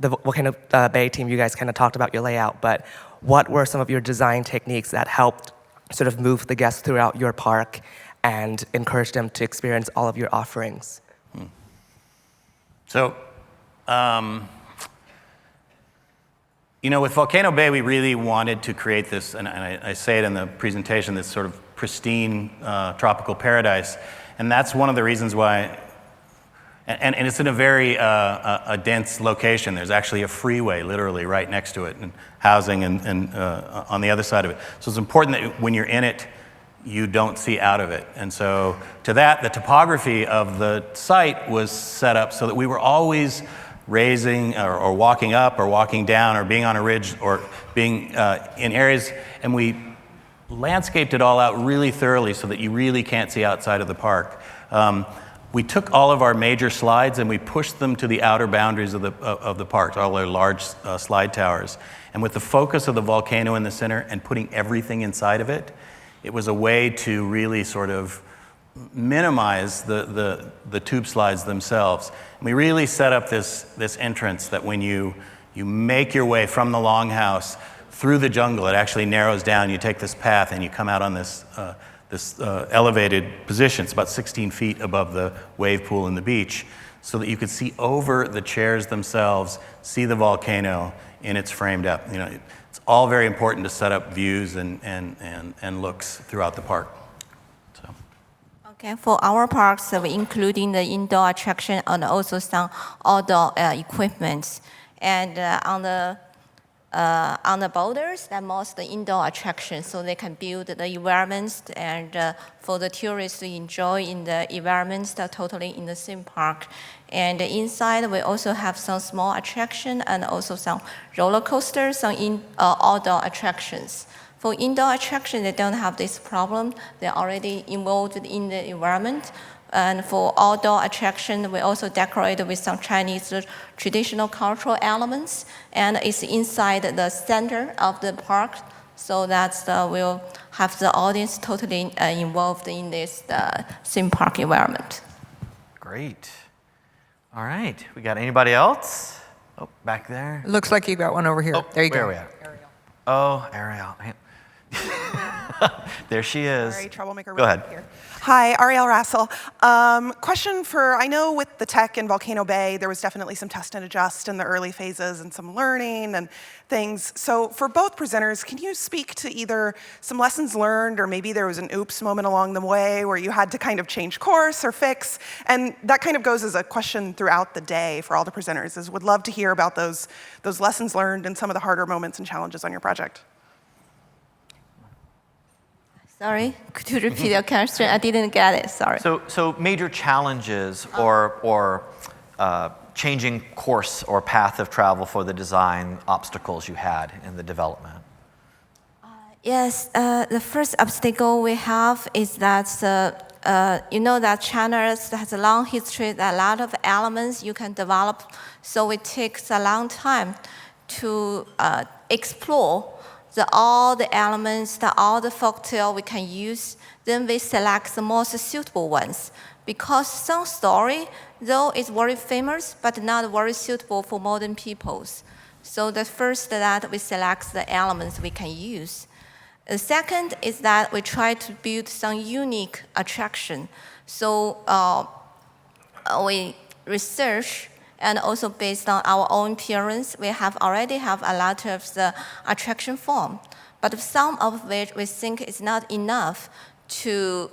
Volcano Bay team, you guys kind of talked about your layout, but what were some of your design techniques that helped sort of move the guests throughout your park and encourage them to experience all of your offerings? So, with Volcano Bay, we really wanted to create this, and I say it in the presentation, this sort of pristine tropical paradise. And that's one of the reasons why, and it's in a very a dense location. There's actually a freeway literally right next to it, and housing and on the other side of it. So it's important that when you're in it, you don't see out of it. And so to that, the topography of the site was set up so that we were always raising or walking up or walking down or being on a ridge or being in areas, and we landscaped it all out really thoroughly so that you really can't see outside of the park. We took all of our major slides and we pushed them to the outer boundaries of the park, all our large slide towers. And with the focus of the volcano in the center and putting everything inside of it, it was a way to really sort of minimize the tube slides themselves. And we really set up this entrance that when you make your way from the longhouse through the jungle, it actually narrows down. You take this path and you come out on this elevated position. It's about 16 feet above the wave pool and the beach, so that you could see over the chairs themselves, see the volcano in its framed up. It's all very important to set up views and looks throughout the park. So. Okay, for our parks, we including the indoor attraction and also some outdoor equipment. And on the boulders, that most the indoor attractions, so they can build the environments and for the tourists to enjoy in the environments that are totally in the theme park. And inside, we also have some small attraction and also some roller coasters, some outdoor attractions. For indoor attraction, they don't have this problem. They're already involved in the environment. And for outdoor attraction, we also decorate with some Chinese traditional cultural elements. And it's inside the center of the park, so that we'll have the audience totally involved in this theme park environment. Great. All right. We got anybody else? Oh, back there. Looks like you got one over here. Oh, there you where go. are we at? Ariel. Oh, Ariel. There she is. Sorry, troublemaker. Go ahead. Here. Hi, Ariel Rassel. Question for, I know with the tech in Volcano Bay, there was definitely some test and adjust in the early phases and some learning and things. So for both presenters, can you speak to either some lessons learned or maybe there was an oops moment along the way where you had to kind of change course or fix? And that kind of goes as a question throughout the day for all the presenters, is would love to hear about those lessons learned and some of the harder moments and challenges on your project. Sorry, could you repeat your question? I didn't get it, sorry. So major challenges or changing course or path of travel for the design obstacles you had in the development? Yes, the first obstacle we have is that that China has a long history, a lot of elements you can develop, so it takes a long time to explore all the elements, all the folktale we can use. Then we select the most suitable ones. Because some story, though, is very famous, but not very suitable for modern peoples. So the first that we select the elements we can use. The second is that we try to build some unique attraction. So we research, and also based on our own appearance, we already have a lot of the attraction form, but some of which we think is not enough to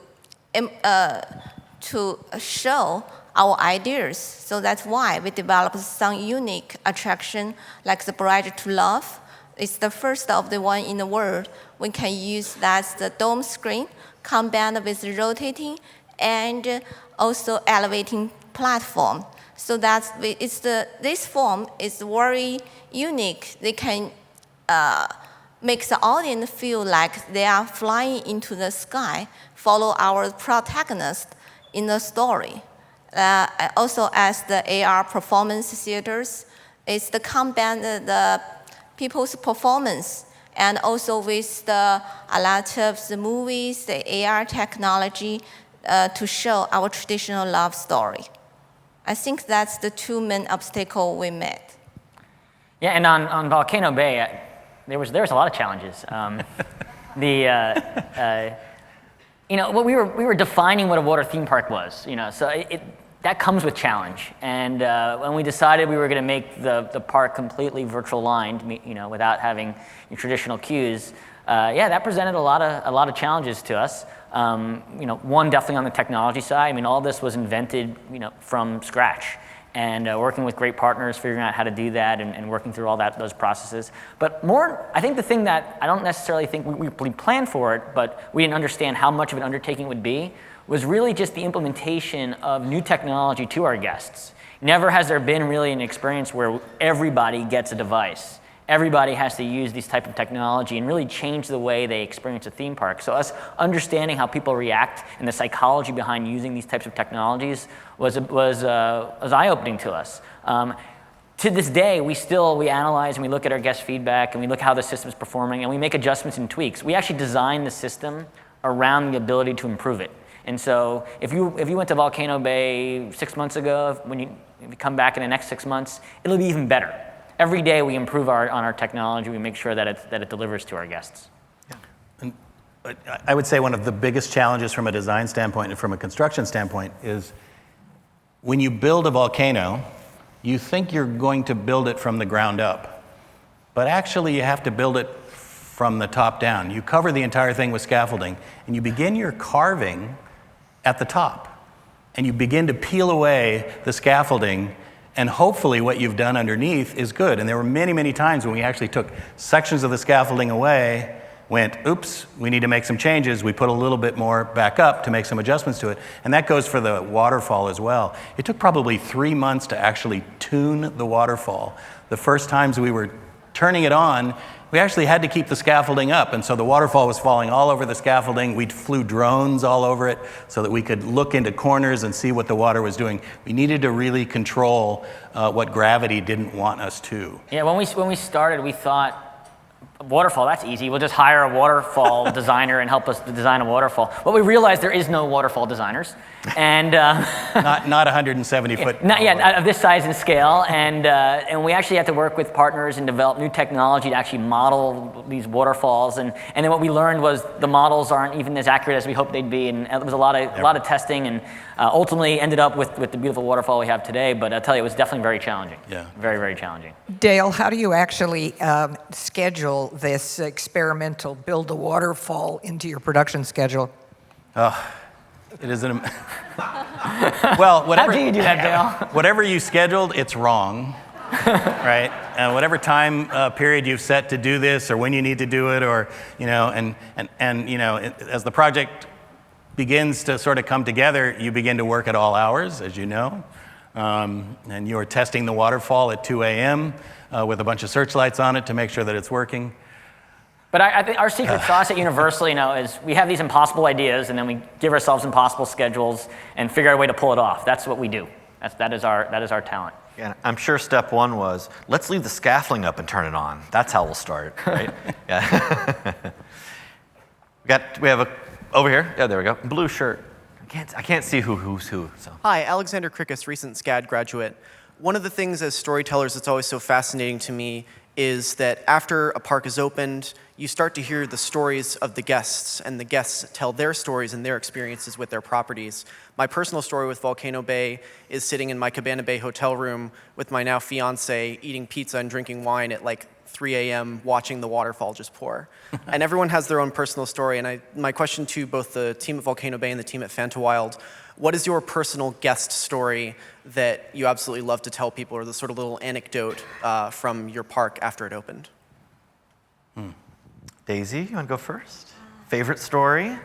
show our ideas. So that's why we developed some unique attraction, like the Bridge to Love. It's the first of the one in the world. We can use that's the dome screen combined with rotating and also elevating platform. So this form is very unique. They can make the audience feel like they are flying into the sky, follow our protagonist in the story. Also, as the AR performance theaters, it's the combine the people's performance and also with a lot of the movies, the AR technology, to show our traditional love story. I think that's the two main obstacles we met. Yeah, and on Volcano Bay, there was a lot of challenges. What we were defining what a water theme park was. So that comes with challenge. And when we decided we were going to make the park completely virtual lined, without having traditional queues, that presented a lot of challenges to us. One definitely on the technology side. I mean, all this was invented, from scratch, and working with great partners, figuring out how to do that, and working through all those processes. But more, I think the thing that I don't necessarily think we planned for it, but we didn't understand how much of an undertaking it would be, was really just the implementation of new technology to our guests. Never has there been really an experience where everybody gets a device. Everybody has to use these type of technology and really change the way they experience a theme park. So us understanding how people react and the psychology behind using these types of technologies was eye-opening to us. To this day, we analyze and we look at our guest feedback and we look how the system is performing and we make adjustments and tweaks. We actually design the system around the ability to improve it. And so if you went to Volcano Bay 6 months ago, if you come back in the next 6 months, it'll be even better. Every day we improve on our technology. We make sure that it delivers to our guests. Yeah. And I would say one of the biggest challenges from a design standpoint and from a construction standpoint is when you build a volcano, you think you're going to build it from the ground up. But actually you have to build it from the top down. You cover the entire thing with scaffolding and you begin your carving at the top. And you begin to peel away the scaffolding, and hopefully what you've done underneath is good. And there were many, many times when we actually took sections of the scaffolding away, went, oops, we need to make some changes. We put a little bit more back up to make some adjustments to it. And that goes for the waterfall as well. It took probably 3 months to actually tune the waterfall. The first times we were turning it on, we actually had to keep the scaffolding up, and so the waterfall was falling all over the scaffolding. We flew drones all over it so that we could look into corners and see what the water was doing. We needed to really control what gravity didn't want us to. Yeah, when we started, we thought, waterfall, that's easy. We'll just hire a waterfall designer and help us design a waterfall. But we realized there is no waterfall designers. And not 170 foot. Not of this size and scale. And we actually had to work with partners and develop new technology to actually model these waterfalls. And then what we learned was the models aren't even as accurate as we hoped they'd be. And it was a lot of testing, and ultimately ended up with the beautiful waterfall we have today. But I'll tell you, it was definitely very challenging. Yeah. Very, very challenging. Dale, how do you actually schedule this experimental build a waterfall into your production schedule? It is well, whatever. How do you do that, Dale? Whatever you scheduled, it's wrong, right? And whatever time period you've set to do this, or when you need to do it, or as the project begins to sort of come together, you begin to work at all hours, as you know, and you're testing the waterfall at 2 a.m. With a bunch of searchlights on it to make sure that it's working. But I think our secret sauce at Universal, is we have these impossible ideas, and then we give ourselves impossible schedules and figure out a way to pull it off. That's what we do. That is our talent. Yeah, I'm sure step one was, let's leave the scaffolding up and turn it on. That's how we'll start, right? Yeah. we have over here. Yeah, there we go. Blue shirt. I can't see who's who. So. Hi, Alexander Krikis, recent SCAD graduate. One of the things as storytellers that's always so fascinating to me is that after a park is opened, you start to hear the stories of the guests, and the guests tell their stories and their experiences with their properties. My personal story with Volcano Bay is sitting in my Cabana Bay hotel room with my now fiance, eating pizza and drinking wine at like 3 a.m., watching the waterfall just pour. And everyone has their own personal story, and my question to both the team at Volcano Bay and the team at Fantawild, what is your personal guest story that you absolutely love to tell people, or the sort of little anecdote from your park after it opened? Daisy, you want to go first? Favorite story?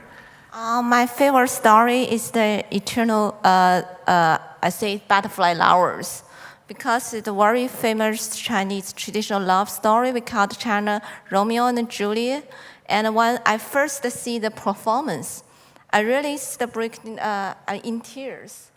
My favorite story is the eternal, I say, butterfly lovers, because it's a very famous Chinese traditional love story. We call it China Romeo and Juliet. And when I first see the performance, I really break in tears.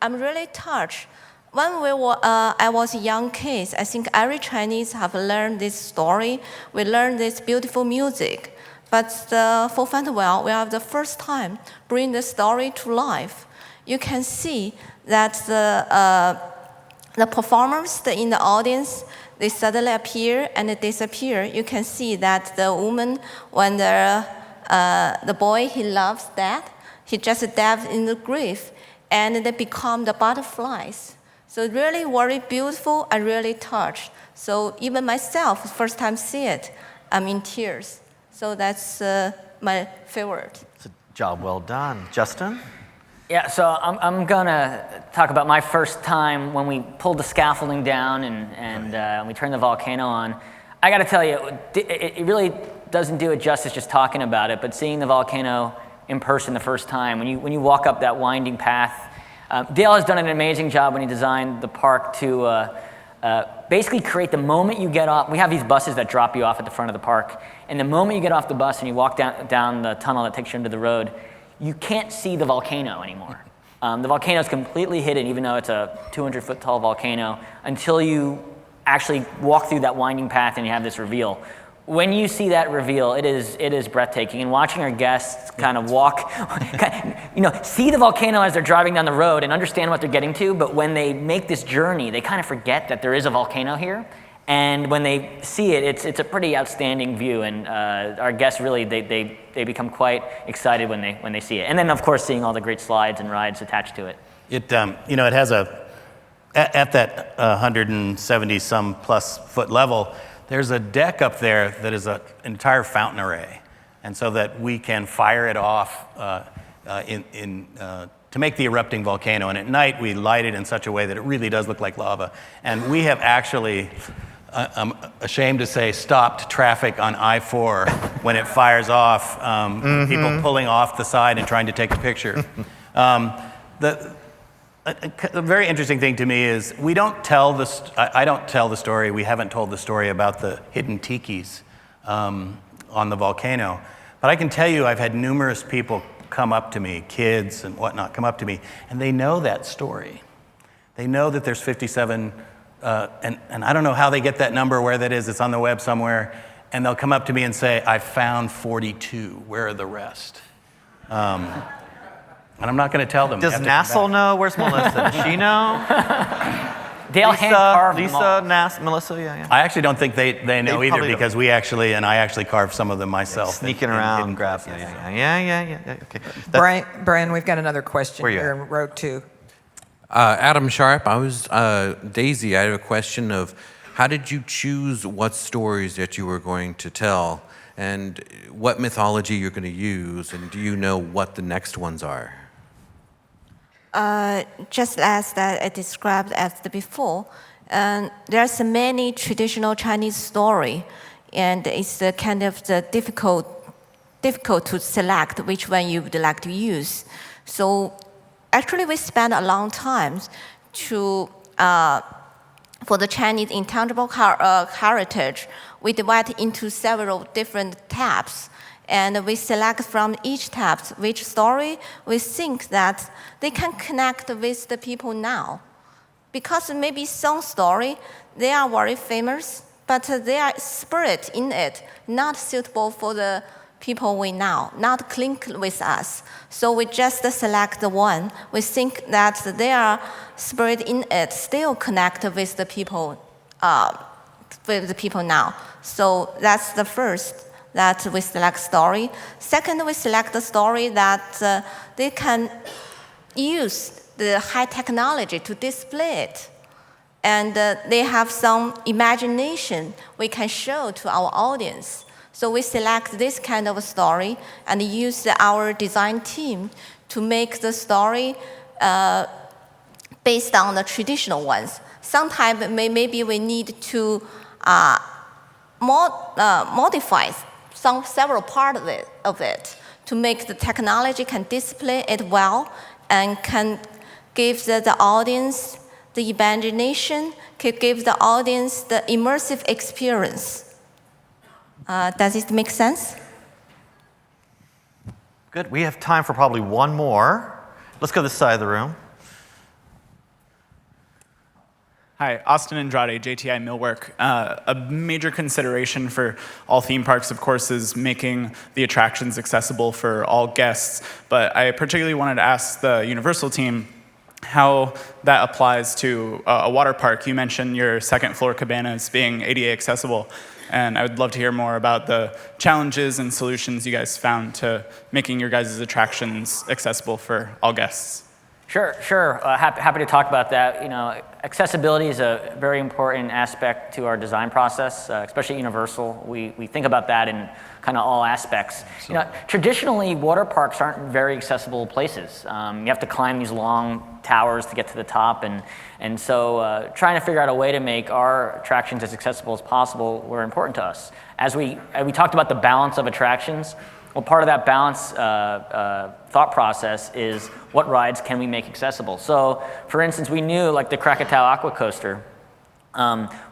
I'm really touched. when I was a young kid, I think every Chinese have learned this story. We learned this beautiful music. But for Fantawild, we have the first time bring the story to life. You can see that the performers in the audience, they suddenly appear and they disappear. You can see that the woman, when the boy he loves that, he just dives in the grave, and they become the butterflies. So really very beautiful and really touched. So even myself, first time see it, I'm in tears. So that's my favorite. It's a job well done. Justin? Yeah, so I'm gonna talk about my first time when we pulled the scaffolding down and we turned the volcano on. I gotta tell you, it really doesn't do it justice just talking about it, but seeing the volcano in person the first time, when you walk up that winding path, Dale has done an amazing job when he designed the park to basically create the moment you get off. We have these buses that drop you off at the front of the park, and the moment you get off the bus and you walk down the tunnel that takes you into the road, you can't see the volcano anymore. The volcano is completely hidden, even though it's a 200-foot tall volcano, until you actually walk through that winding path and you have this reveal. When you see that reveal, it is breathtaking. And watching our guests kind of walk, see the volcano as they're driving down the road and understand what they're getting to, but when they make this journey, they kind of forget that there is a volcano here. And when they see it, it's a pretty outstanding view. And our guests really, they become quite excited when they see it. And then, of course, seeing all the great slides and rides attached to it. It has at that 170 some plus foot level, there's a deck up there that is an entire fountain array. And so that we can fire it off to make the erupting volcano. And at night, we light it in such a way that it really does look like lava. And we have actually, I'm ashamed to say, stopped traffic on I-4 when it fires off, people pulling off the side and trying to take a picture. A very interesting thing to me is I don't tell the story, we haven't told the story about the hidden tikis on the volcano. But I can tell you I've had numerous people come up to me, kids and whatnot, come up to me, and they know that story. They know that there's 57, and I don't know how they get that number, where that is, it's on the web somewhere, and they'll come up to me and say, I found 42, where are the rest? And I'm not going to tell them. Does Nassel know? Where's Melissa? Does she know? Dale hand-carved Lisa, Melissa, yeah. I actually don't think they know either, because I actually carved some of them myself. Sneaking around, grab. Yeah. Okay. Brian, we've got another question here in row 2. Adam Sharp, Daisy, I have a question of how did you choose what stories that you were going to tell, and what mythology you're going to use, and do you know what the next ones are? Just as that I described before, there's many traditional Chinese story, and it's kind of difficult to select which one you would like to use. So actually, we spent a long time for the Chinese intangible heritage. We divide into several different tabs. And we select from each tab which story we think that they can connect with the people now. Because maybe some story, they are very famous, but their spirit in it not suitable for the people we know, not link with us. So we just select the one. We think that their spirit in it still connect with the people now. So that's the first. That we select story. Second, we select the story that they can use the high technology to display it. And they have some imagination we can show to our audience. So we select this kind of story and use our design team to make the story based on the traditional ones. Sometimes maybe we need to modify several parts of it to make the technology can display it well and can give the audience the imagination, can give the audience the immersive experience. Does it make sense? Good. We have time for probably one more. Let's go to this side of the room. Hi, Austin Andrade, JTI Millwork. A major consideration for all theme parks, of course, is making the attractions accessible for all guests. But I particularly wanted to ask the Universal team how that applies to a water park. You mentioned your second floor cabanas being ADA accessible. And I would love to hear more about the challenges and solutions you guys found to making your guys' attractions accessible for all guests. Sure. Happy to talk about that. Accessibility is a very important aspect to our design process, especially at Universal. We think about that in kind of all aspects. Traditionally, water parks aren't very accessible places. You have to climb these long towers to get to the top, and so trying to figure out a way to make our attractions as accessible as possible were important to us. As we talked about the balance of attractions, well, part of that balance thought process is what rides can we make accessible? So, for instance, we knew like the Krakatoa Aqua Coaster,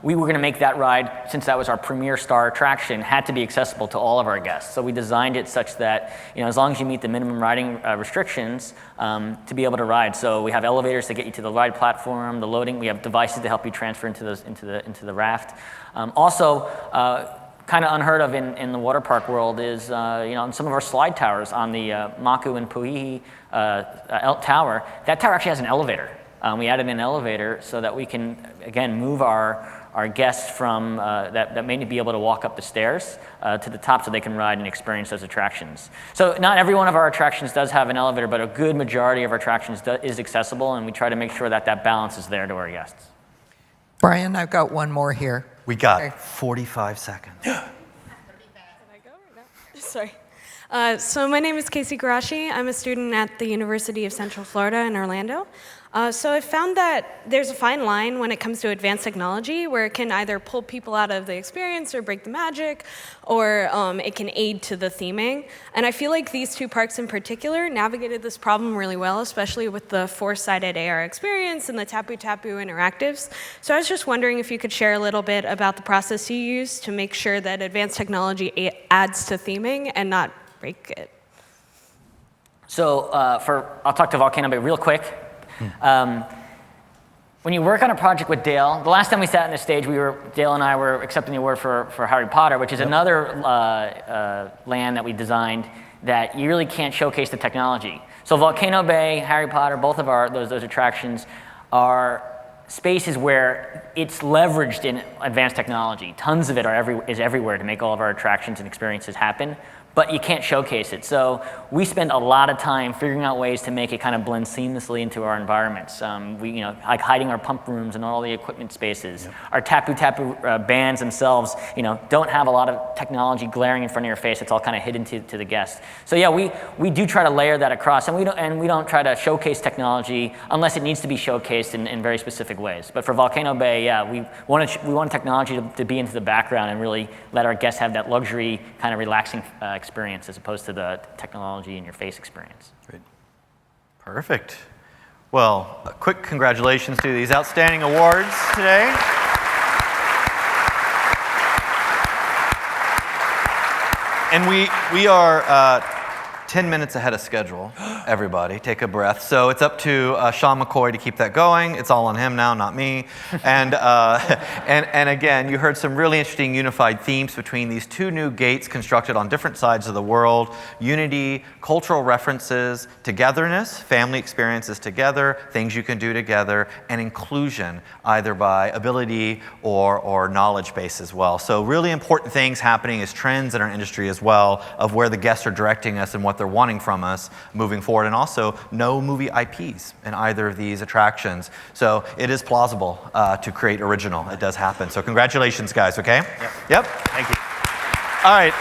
we were going to make that ride, since that was our premier star attraction, had to be accessible to all of our guests. So we designed it such that, as long as you meet the minimum riding restrictions, to be able to ride. So we have elevators to get you to the ride platform, the loading. We have devices to help you transfer into the raft. Also, kind of unheard of in the water park world is, on some of our slide towers on the Maku and Puihi tower, that tower actually has an elevator. We added an elevator so that we can, again, move our guests from that may be able to walk up the stairs to the top so they can ride and experience those attractions. So not every one of our attractions does have an elevator, but a good majority of our attractions is accessible, and we try to make sure that balance is there to our guests. Brian, I've got one more here. We got 45 seconds. Sorry. So my name is Casey Garashi. I'm a student at the University of Central Florida in Orlando. So I found that there's a fine line when it comes to advanced technology where it can either pull people out of the experience or break the magic, or it can aid to the theming. And I feel like these two parks in particular navigated this problem really well, especially with the four-sided AR experience and the Tapu Tapu interactives. So I was just wondering if you could share a little bit about the process you use to make sure that advanced technology adds to theming and not break it. So I'll talk to Volcano Bay real quick. When you work on a project with Dale, the last time we sat on the stage, Dale and I were accepting the award for Harry Potter, which is another land that we designed that you really can't showcase the technology. So Volcano Bay, Harry Potter, both of those attractions are spaces where it's leveraged in advanced technology. Tons of it is everywhere to make all of our attractions and experiences happen, but you can't showcase it. So we spend a lot of time figuring out ways to make it kind of blend seamlessly into our environments. Like hiding our pump rooms and all the equipment spaces. Yep. Our Tapu Tapu bands themselves, don't have a lot of technology glaring in front of your face. It's all kind of hidden to the guest. So yeah, we do try to layer that across, and we don't try to showcase technology unless it needs to be showcased in very specific ways. But for Volcano Bay, yeah, we want technology to be into the background and really let our guests have that luxury kind of relaxing experience as opposed to the technology in your face experience. Great. Perfect. Well, a quick congratulations to these outstanding awards today. And we are 10 minutes ahead of schedule, everybody. Take a breath. So it's up to Sean McCoy to keep that going. It's all on him now, not me. And again, you heard some really interesting unified themes between these two new gates constructed on different sides of the world. Unity, cultural references, togetherness, family experiences together, things you can do together, and inclusion, either by ability or knowledge base as well. So really important things happening as trends in our industry as well, of where the guests are directing us and what they're wanting from us moving forward, and also no movie IPs in either of these attractions. So it is plausible to create original. It does happen. So congratulations, guys, okay? Yep. Thank you. All right.